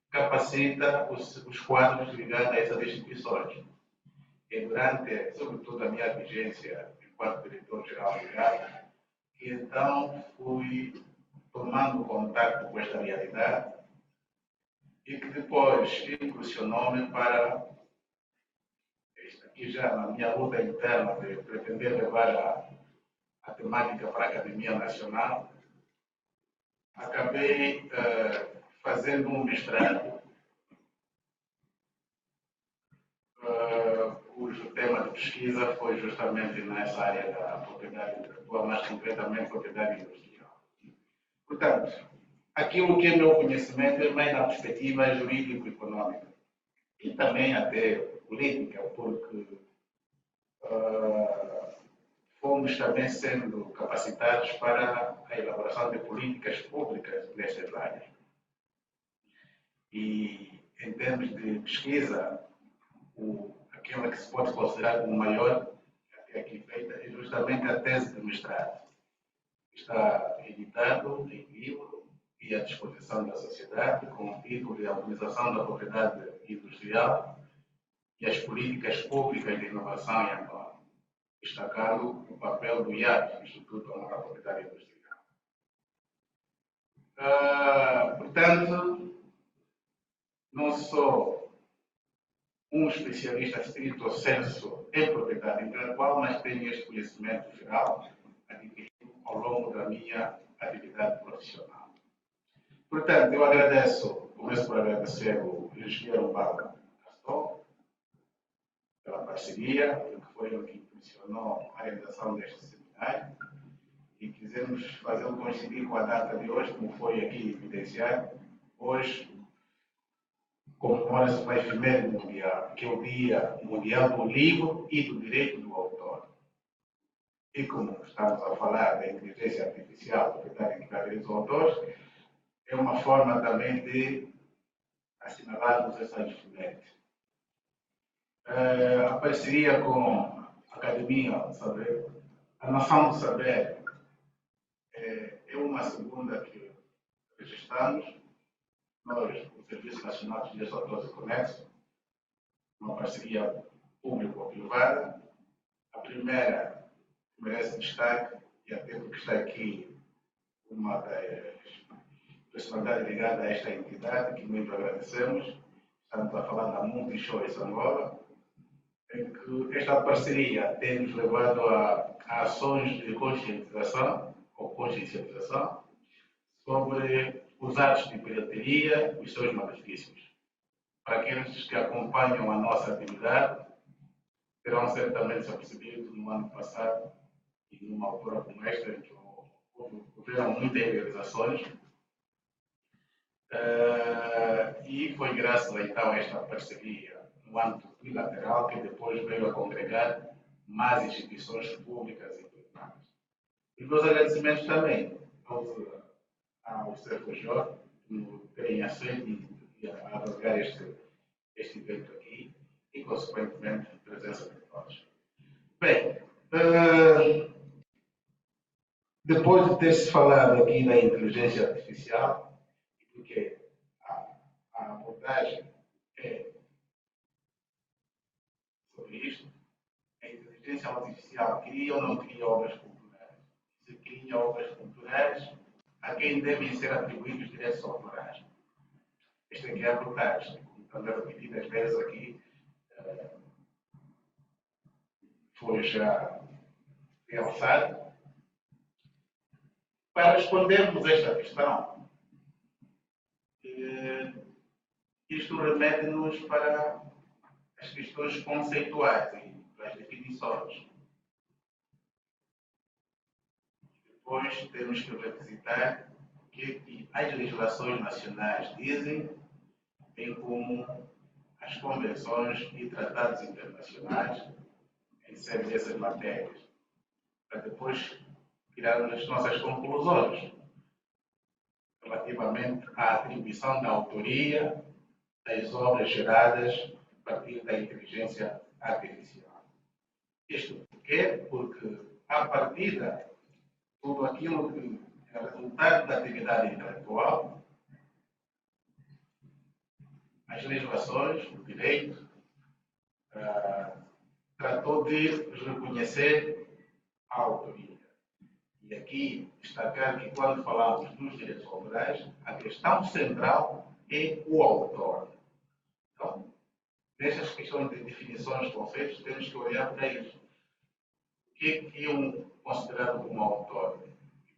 capacita os quadros ligados a essas instituições. E durante, sobretudo, a minha vigência enquanto diretor-geral ligado, então fui tomando contato com esta realidade e que depois impulsionou-me para, aqui já na minha luta interna de pretender levar a temática para a Academia Nacional, acabei fazendo um mestrado, cujo tema de pesquisa foi justamente nessa área da propriedade intelectual, mais concretamente propriedade industrial. Portanto, aquilo que é meu conhecimento é mais na perspectiva jurídico-econômica e também até política, porque fomos também sendo capacitados para a elaboração de políticas públicas nestas áreas. E, em termos de pesquisa, aquela que se pode considerar como maior, até aqui feita, é justamente a tese de mestrado. Está editado em livro e à disposição da sociedade, com o título de Autorização da Propriedade Industrial e as Políticas Públicas de Inovação e Amparo, destacando o papel do IAP, Instituto Nacional da Propriedade Industrial. Portanto, não sou um especialista estrito sensu em propriedade intelectual, mas tenho este conhecimento geral adquirido ao longo da minha atividade profissional. Portanto, eu começo por agradecer o engenheiro Bala Gaston pela parceria, que foi o que impulsionou a realização deste seminário, e quisemos fazê-lo coincidir com a data de hoje, como foi aqui evidenciado. Hoje comemora-se uma efeméride mundial, que é o Dia Mundial do Livro e do Direito do Autor. E como estamos a falar da inteligência artificial, propriedade intelectual dos autores, é uma forma também de assinalarmos essa efeméride. A parceria com a Academia do Saber, a Nação do Saber, é uma segunda que registramos. Nós, o Serviço Nacional de Direitos de Autores e Comércio, uma parceria público-privada. A primeira merece destaque, e até porque está aqui uma das personalidades ligadas a esta entidade, que muito agradecemos. Estamos a falar da Multishow Angola, em que esta parceria tem nos levado a ações de conscientização ou consciencialização sobre os atos de pirateria e os seus malefícios. Para aqueles que acompanham a nossa atividade, terão certamente se apercebido no ano passado e numa altura como esta, em que houveram muitas realizações, e foi graças então a esta parceria no âmbito bilateral que depois veio a congregar mais instituições públicas e privadas. E meus agradecimentos também ao CFJ, que tem aceito e a alargar este evento aqui e, consequentemente, a presença de todos. Bem, depois de ter-se falado aqui da inteligência artificial, porque a abordagem é sobre isto, a inteligência artificial cria ou não cria obras culturais? Se cria obras culturais, a quem devem ser atribuídos direitos autorais? Esta aqui é a abordagem, como também repetidas vezes aqui, foi já realçado. Para respondermos esta questão, isto remete-nos para as questões conceituais e para as definições. Depois temos que revisitar o que as legislações nacionais dizem, bem como as convenções e tratados internacionais em série dessas matérias, para depois tirarmos as nossas conclusões relativamente à atribuição da autoria das obras geradas a partir da inteligência artificial. Isto porquê? Porque, a partir de tudo aquilo que é resultado da atividade intelectual, as legislações, o direito, tratou de reconhecer a autoria. E aqui destacar que, quando falamos dos direitos autorais, a questão central é o autor. Então, nestas questões de definições de conceitos, temos que olhar para isso. O que é considerado como autor?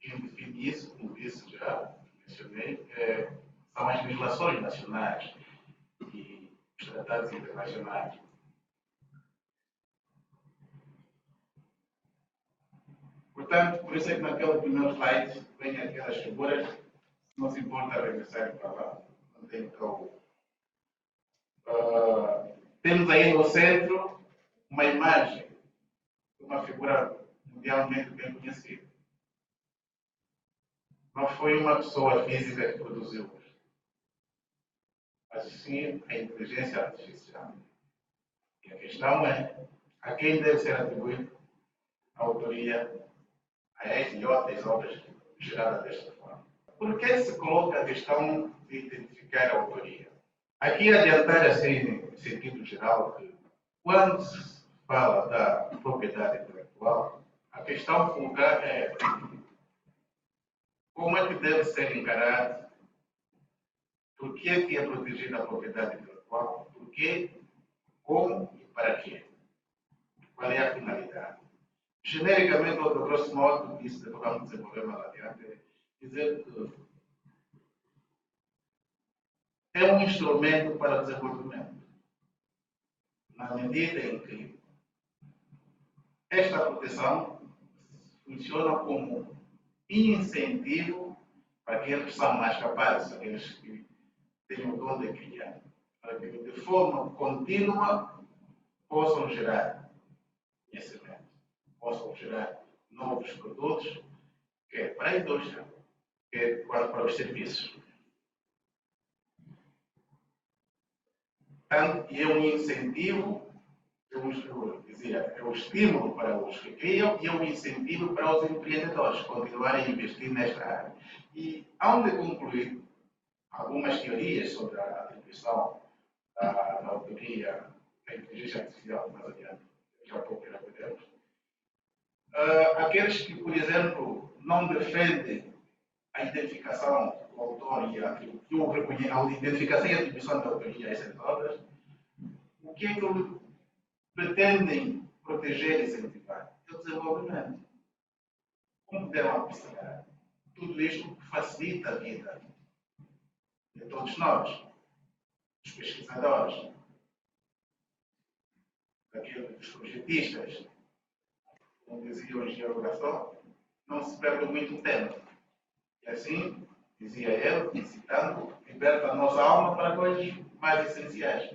Quem define isso, como disse já, mencionei, são as legislações nacionais e os tratados internacionais. Portanto, por isso é que naquele primeiro slide vem aquelas figuras, não se importa regressar para lá. Não tem como. Temos aí no centro uma imagem de uma figura mundialmente bem conhecida. Não foi uma pessoa física que produziu, mas sim a inteligência artificial. E a questão é a quem deve ser atribuída a autoria a esta e outras obras geradas desta forma. Por que se coloca a questão de identificar a autoria? Aqui adiantar assim, em sentido geral, que quando se fala da propriedade intelectual, a questão fulcral é como é que deve ser encarado, por que é protegida a propriedade intelectual, por quê, como e para quê. Qual é a finalidade? Genericamente, ou de grosso modo, isso depois vamos desenvolver mais adiante, dizer que é um instrumento para o desenvolvimento, na medida em que esta proteção funciona como incentivo para aqueles que são mais capazes, aqueles que têm o dom de criar, para que de forma contínua possam gerar conhecimento, possam gerar novos produtos, quer para a indústria, quer para os serviços. Tanto que é um incentivo, é um estímulo para os que criam e é um incentivo para os empreendedores continuarem a investir nesta área. E, ao de concluir algumas teorias sobre a atribuição da autoria da inteligência artificial, mais adiante, já pouco já podemos, aqueles que, por exemplo, não defendem a identificação do autor e a identificação e atribuição da autoria a essas obras, o que é que pretendem proteger e incentivar? É o desenvolvimento. Como puderam apreciar, tudo isto facilita a vida de todos nós, dos pesquisadores, dos projetistas. Como dizia o engenheiro Gaston, não se perde muito tempo. E assim, dizia ele, citando, liberta a nossa alma para coisas mais essenciais.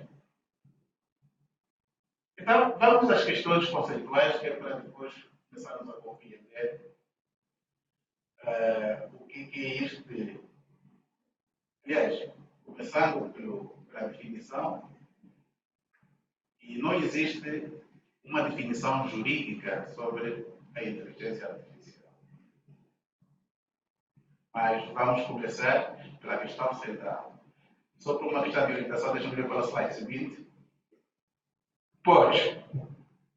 Então, vamos às questões conceituais, que é para depois começarmos a compreender o que é isto de... Aliás, começando pela definição, e não existe uma definição jurídica sobre a inteligência artificial. Mas vamos começar pela questão central. Só por uma questão de orientação, deixa-me ver para o slide seguinte. Pois,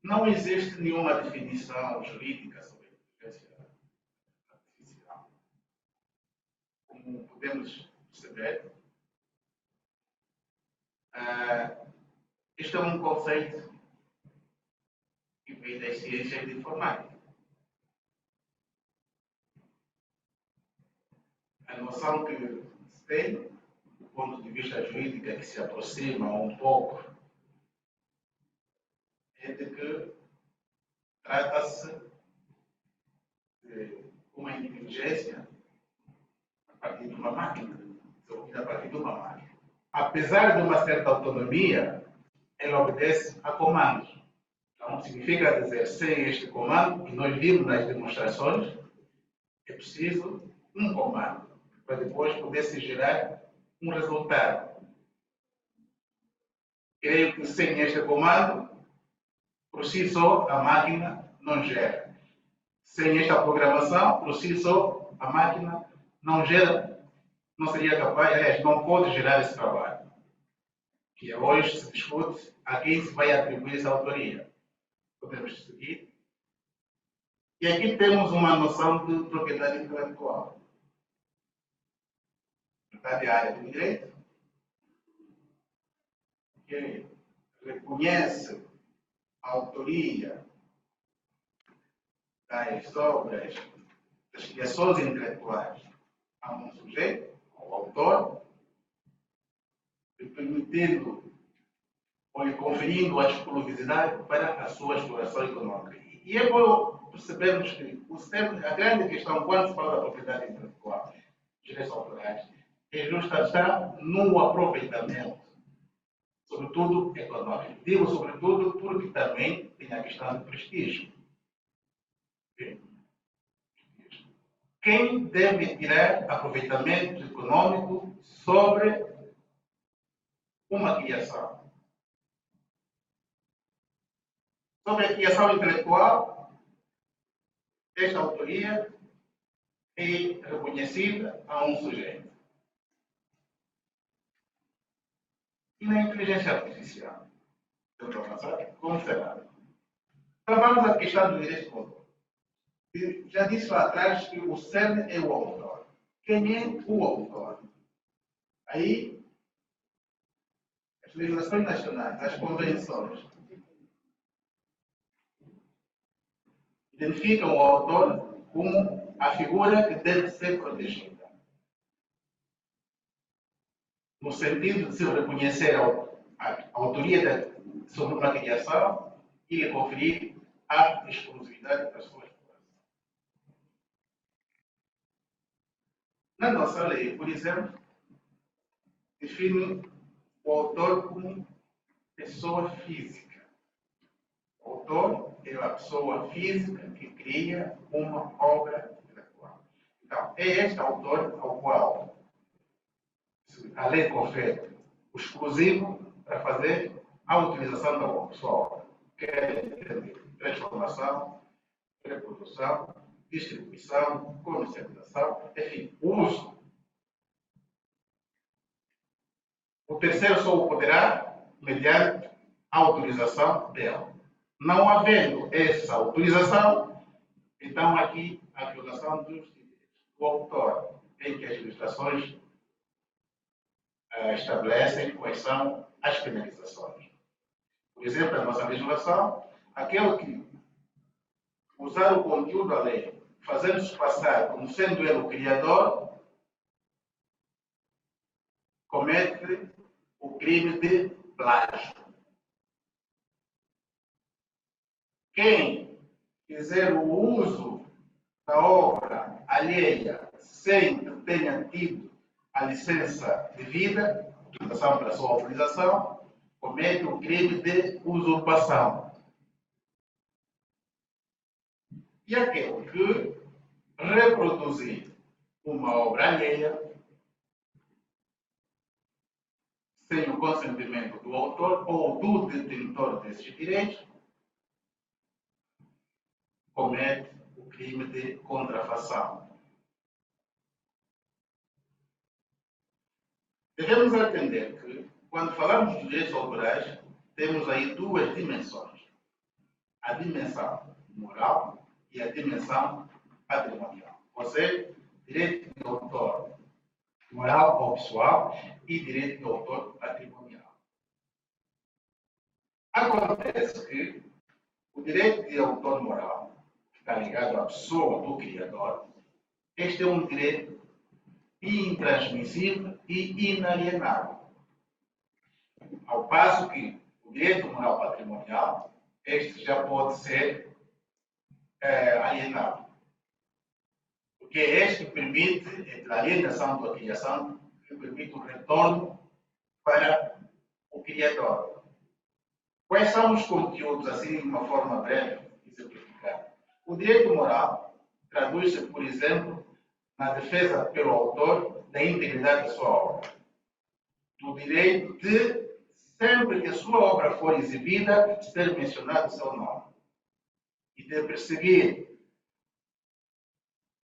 não existe nenhuma definição jurídica sobre a inteligência artificial. Como podemos perceber, este é um conceito que vem das ciências de informática. A noção que se tem, do ponto de vista jurídico, que se aproxima um pouco, é de que trata-se de uma inteligência a partir de uma máquina, desenvolvida a partir de uma máquina. Apesar de uma certa autonomia, ela obedece a comandos. Então, significa dizer, sem este comando, e nós vimos nas demonstrações, é preciso um comando, para depois poder se gerar um resultado. Creio que sem este comando, por si só, a máquina não gera. Sem esta programação, por si só, a máquina não gera, não seria capaz, aliás, não pode gerar esse trabalho. Que hoje se discute a quem se vai atribuir essa autoria. Podemos seguir. E aqui temos uma noção de propriedade intelectual. Propriedade da área do direito, que reconhece a autoria das obras, das criações intelectuais a um sujeito, ao autor, lhe permitindo ou lhe conferindo a exclusividade para a sua exploração econômica. E é bom percebermos que a grande questão, quando se fala da propriedade intelectual, direitos autorais, é justamente no aproveitamento, sobretudo econômico. Digo sobretudo porque também tem a questão de prestígio. Quem deve tirar aproveitamento econômico sobre uma criação? Sobre a criação intelectual, esta autoria é reconhecida a um sujeito. E na inteligência artificial? Vamos avançar? Como será? Então vamos à questão do direito do autor. Já disse lá atrás que o cerne é o autor. Quem é o autor? Aí, as legislações nacionais, as convenções, identificam o autor como a figura que deve ser protegida. no sentido de se reconhecer a autoria sobre uma criação e lhe conferir a exclusividade das suas obras. Na nossa lei, por exemplo, define o autor como pessoa física. O autor é a pessoa física que cria uma obra intelectual. Então, é este autor ao qual a lei confere o exclusivo para fazer a utilização da sua obra. Quer entender transformação, reprodução, distribuição, comercialização, enfim, uso. O terceiro só o poderá mediante a autorização dela. Não havendo essa autorização, então aqui a violação dos direitos do autor, em que as ilustrações estabelecem quais são as penalizações. Por exemplo, a nossa legislação, aquele que usar o conteúdo da lei, fazendo-se passar como sendo ele o criador, comete o crime de plágio. Quem fizer o uso da obra alheia sem que tenha tido a licença devida, utilização para sua autorização, comete o crime de usurpação. E aquele que reproduzir uma obra alheia sem o consentimento do autor ou do detentor desses direitos, comete o crime de contrafação. Devemos entender que, quando falamos de direitos autorais, temos aí duas dimensões. A dimensão moral e a dimensão patrimonial. Ou seja, direito de autor moral ou pessoal e direito de autor patrimonial. Acontece que o direito de autor moral está ligado à pessoa do criador. Este é um direito intransmissível e inalienável. Ao passo que o direito moral patrimonial, este já pode ser alienado. Porque este permite, entre a alienação da criação, que permite o retorno para o criador. Quais são os conteúdos, assim, de uma forma breve e simplificada? O direito moral traduz-se, por exemplo, na defesa pelo autor da integridade da sua obra. Do direito de, sempre que a sua obra for exibida, ser mencionado o seu nome. E de perseguir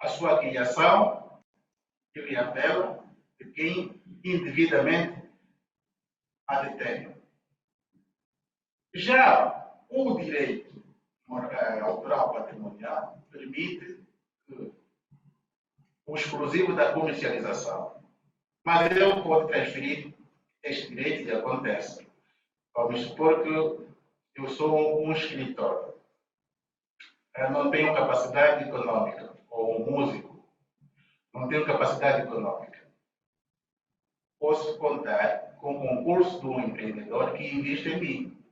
a sua criação e revela de quem indevidamente a detém. Já o direito autoral patrimonial permite o exclusivo da comercialização. Mas ele pode transferir este direito e acontece. Vamos supor que eu sou um escritor. Eu não tenho capacidade econômica, ou um músico. Não tenho capacidade econômica. Posso contar com o concurso de um empreendedor que investe em mim.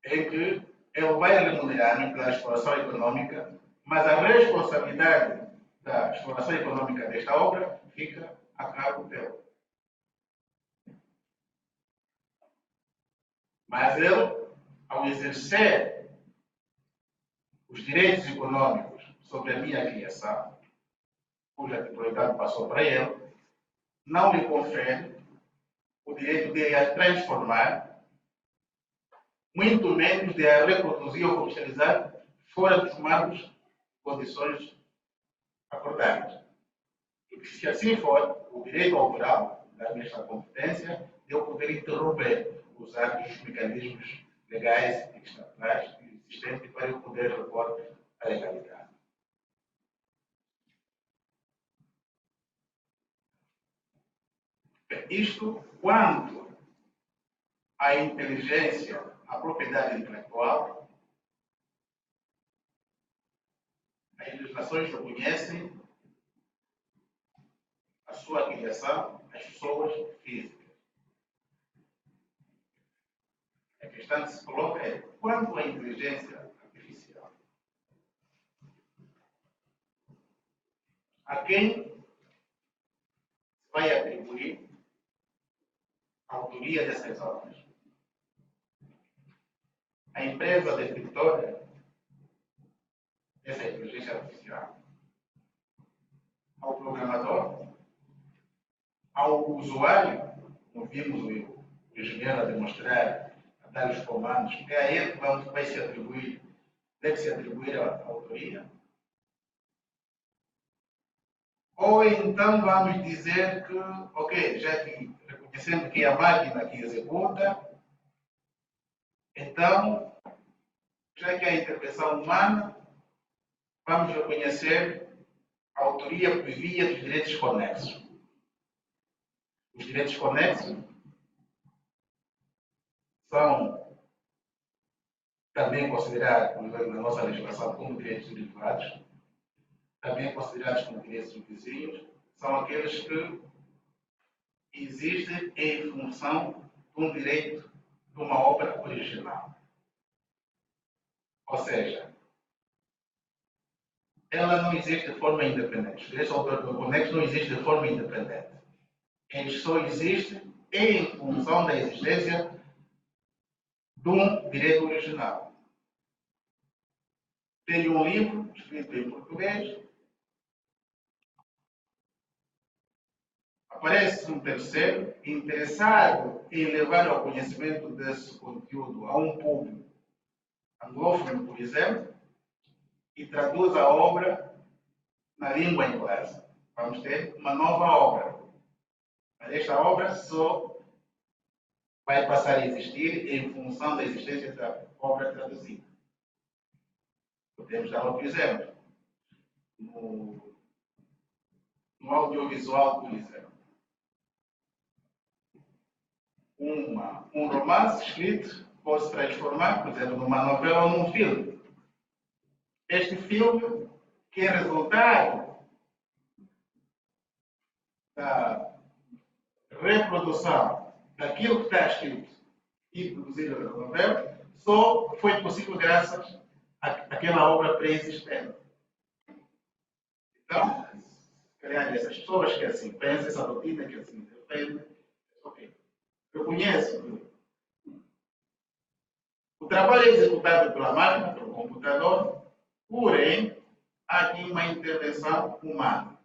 Em que ele vai remunerar-me pela exploração econômica, mas a responsabilidade da exploração econômica desta obra fica a cargo dele. Mas ele, ao exercer os direitos econômicos sobre a minha criação, cuja titularidade passou para ele, não lhe confere o direito de a transformar, muito menos de a reproduzir ou comercializar fora dos marcos de condições acordadas. E se assim for, o direito autoral dá-me esta competência de eu poder interromper usar os mecanismos legais e estatutários existentes para eu poder repor a legalidade. Isto quanto à inteligência, à propriedade intelectual, as legislações reconhecem sua criação às pessoas físicas. A questão que se coloca é quando a inteligência artificial, a quem se vai atribuir a autoria dessas obras? A empresa descritora dessa inteligência artificial? Ao programador? Ao usuário? Como vimos o engenheiro a demonstrar, a dar os comandos, é a ele que vai se atribuir, deve se atribuir a autoria? Ou então vamos dizer que, ok, já que reconhecendo que é a máquina que executa, então, já que é a intervenção humana, vamos reconhecer a autoria por via dos direitos conexos. Os direitos conexos são também considerados na nossa legislação como direitos derivados, também considerados como direitos dos vizinhos, são aqueles que existem em função de um direito de uma obra original. Ou seja, ela não existe de forma independente. Os direitos conexos não existem de forma independente. Eles só existem em função da existência de um direito original. Tenho um livro escrito em português, aparece um terceiro interessado em levar ao conhecimento desse conteúdo a um público anglófono, por exemplo, e traduz a obra na língua inglesa. Vamos ter uma nova obra. Mas esta obra só vai passar a existir em função da existência da obra traduzida. Podemos dar outro exemplo. No audiovisual, por exemplo. Um romance escrito pode se transformar, por exemplo, numa novela ou num filme. Este filme, que é resultado da reprodução daquilo que está escrito e produzido na novela, só foi possível graças àquela obra pré-existente. Então, se calhar essas pessoas que assim pensam, essa doutrina que assim defende, ok. Eu conheço o trabalho é executado pela máquina, pelo computador, porém, há aqui uma intervenção humana.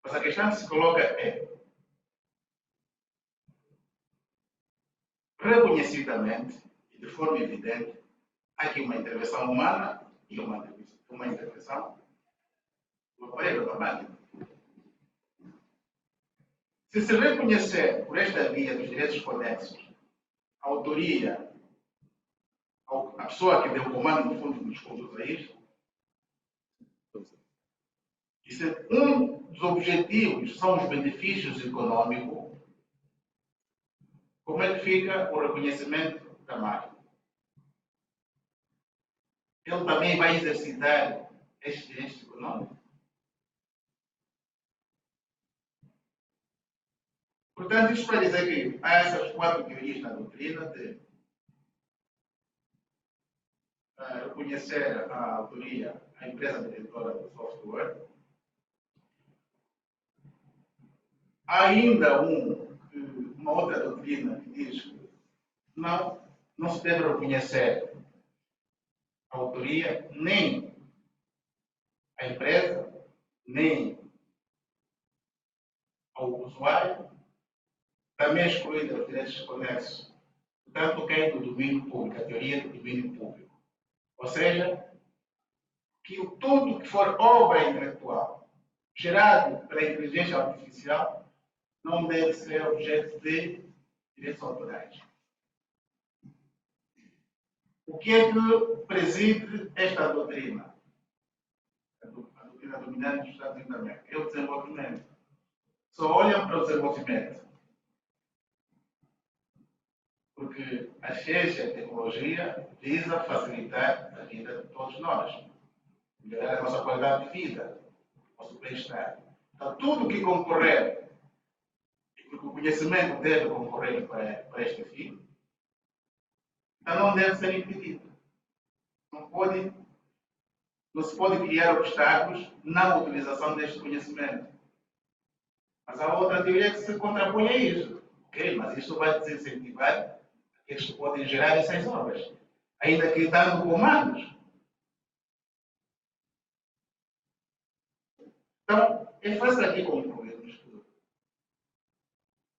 Mas a questão que se coloca é, reconhecidamente e de forma evidente, há aqui uma intervenção humana e uma intervenção do aparelho da máquina. Se reconhecer por esta via dos direitos conexos a autoria, a pessoa que deu o comando, no fundo, nos conduz a isto, isso é um dos objetivos, são os benefícios econômicos. Como é que fica o reconhecimento da máquina? Ele também vai exercitar estes direitos econômicos? Portanto, isto para dizer que há essas quatro teorias na doutrina de reconhecer a autoria, a empresa detentora do software. Há ainda uma outra doutrina que diz que não se deve reconhecer a autoria nem à empresa, nem ao usuário, também excluído os direitos conexos, portanto, cai do domínio público, a teoria do domínio público. Ou seja, que tudo que for obra intelectual gerado pela inteligência artificial não deve ser objeto de direitos autorais. O que é que preside esta doutrina? A doutrina dominante dos Estados Unidos da América é o desenvolvimento. Só olham para o desenvolvimento. Porque a ciência e a tecnologia visa facilitar a vida de todos nós, melhorar a nossa qualidade de vida, o nosso bem-estar. Então, tudo que concorrer, porque o conhecimento deve concorrer para este fim, então não deve ser impedido. Não se pode criar obstáculos na utilização deste conhecimento. Mas há outra teoria que se contrapõe a isso. Ok, mas isso vai desincentivar aqueles que podem gerar essas obras, ainda que dando comandos. Então, é fácil aqui concluirmos que,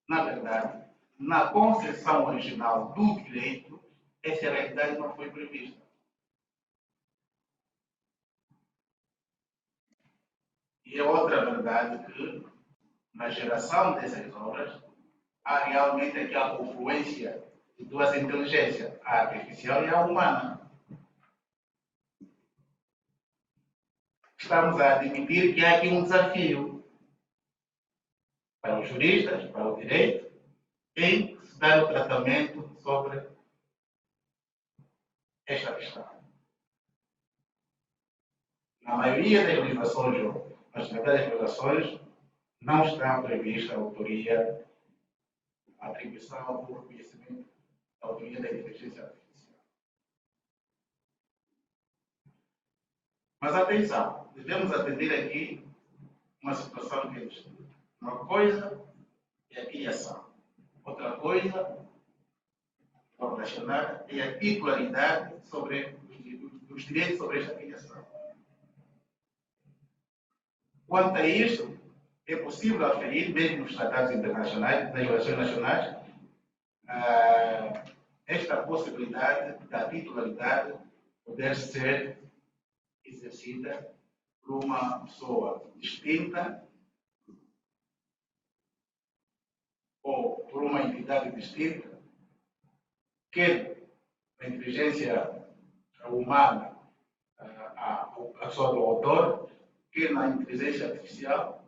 na verdade, na concepção original do direito, essa realidade não foi prevista. E é outra verdade que, na geração dessas obras, há realmente aqui a confluência de duas inteligências, a artificial e a humana. Estamos a admitir que há aqui um desafio para os juristas, para o direito, em se dar o tratamento sobre esta questão. Na maioria das legislações, ou nas verdadeiras legislações, não está prevista a autoria, a atribuição ou reconhecimento da autoria da inteligência artificial. Mas atenção, devemos atender aqui uma situação que é distinta. Uma coisa é a criação, outra coisa, vamos relacionar, é a titularidade sobre os direitos sobre esta criação. Quanto a isto, é possível aferir, mesmo nos tratados internacionais, nas relações nacionais, esta possibilidade da titularidade poder ser exercida por uma pessoa distinta ou por uma entidade distinta, quer a inteligência humana, a pessoa do autor, quer na inteligência artificial,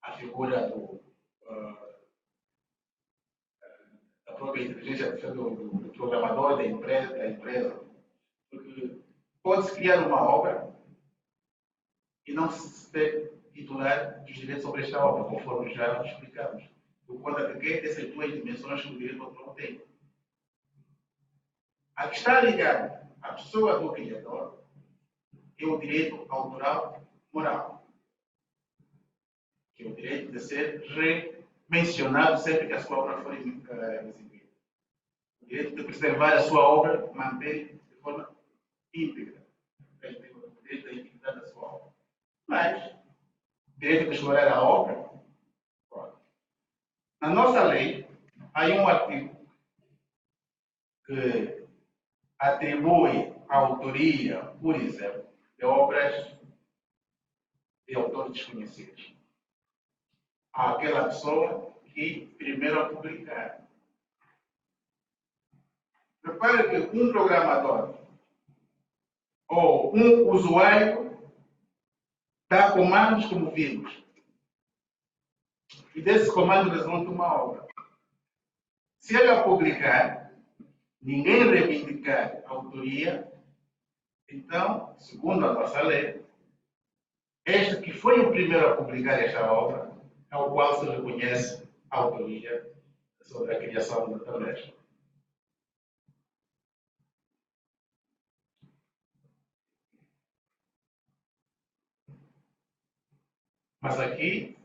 a figura da própria inteligência artificial, do programador, da empresa. Porque pode-se criar uma obra e não se ter titular dos direitos sobre esta obra, conforme já explicamos. Por conta de que essas duas dimensões que o direito autoral tem. A que está ligada à pessoa do criador é o direito autoral moral, que é o direito de ser mencionado sempre que a sua obra for exibida. O direito de preservar a sua obra, manter de forma íntegra. O direito da integridade da sua obra. Mas, o direito de explorar a obra, pode. Na nossa lei, há um artigo que atribui a autoria, por exemplo, de obras de autores desconhecidos àquela pessoa que primeiro a publicar. Repare que um programador ou um usuário dá comandos como vimos. E desse comando resulta uma obra. Se ele a publicar, ninguém reivindicar a autoria, então, segundo a nossa lei, este que foi o primeiro a publicar esta obra, ao qual se reconhece a autoria sobre a criação da mesma. Mas aqui,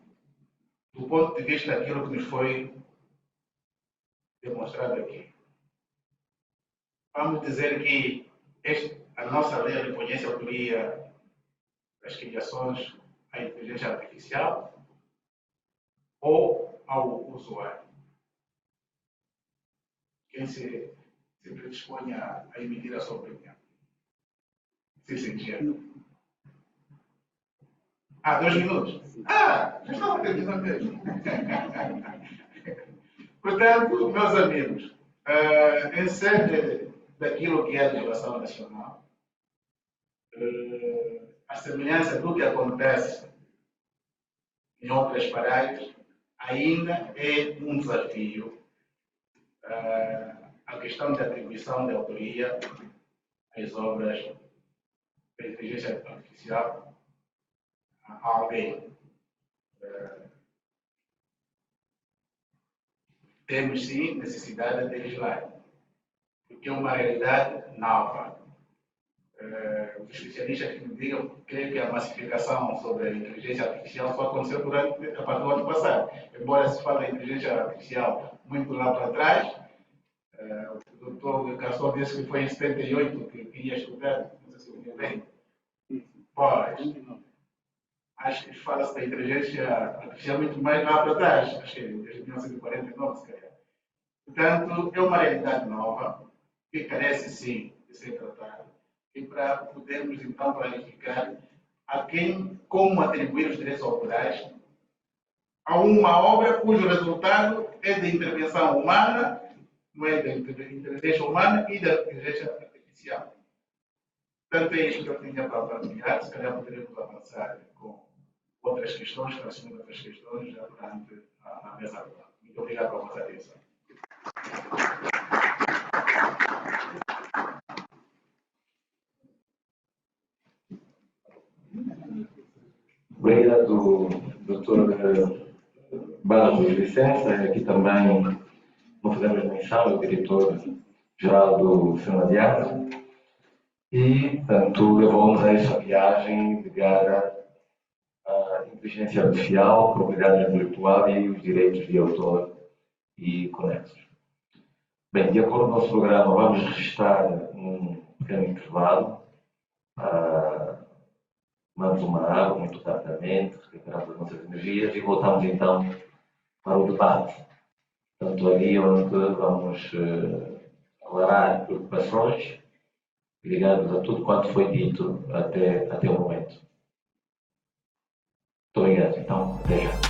do ponto de vista daquilo que nos foi demonstrado aqui, vamos dizer que a nossa lei reconhece a autoria das criações à inteligência artificial ou ao usuário. Quem se predispõe a emitir a sua opinião. Se sentir. 2 minutos? Já estava terminando mesmo. Portanto, meus amigos, em sede daquilo que é a legislação nacional, a semelhança do que acontece em outras parágrafos, ainda é um desafio a questão da atribuição de autoria às obras da inteligência artificial a alguém. temos sim necessidade de legislar, porque é uma realidade nova. Os especialistas que me digam, creio que a massificação sobre a inteligência artificial só aconteceu a partir do ano passado. Embora se fale da inteligência artificial muito lá para trás, o doutor Gaston disse que foi em 78 que queria estudar, não sei se eu me bem. Pois, acho que fala-se da inteligência artificial muito mais lá para trás, acho que desde 1949, se calhar. Portanto, é uma realidade nova que carece, sim, de ser tratada. E para podermos, então, planificar a quem, como atribuir os direitos autorais a uma obra cujo resultado é de intervenção humana, não é da inteligência humana e da inteligência artificial. Portanto, é isto que eu tinha para partilhar. Se calhar poderemos avançar com outras questões, relacionando outras questões, já durante a mesa atual. Muito obrigado pela vossa atenção. Obrigado, Dr. Barros Licença. Aqui também não fazemos menção, é o diretor-geral do Senadiato. E, portanto, levou-nos a esta viagem ligada à inteligência artificial, propriedade intelectual e os direitos de autor e conexos. Bem, de acordo com o nosso programa, vamos registrar um pequeno intervalo. Tomamos uma água muito rapidamente, recuperamos as nossas energias e voltamos então para o debate. Portanto, ali onde vamos aclarar preocupações ligadas a tudo quanto foi dito até o momento. Muito obrigado, então, até já.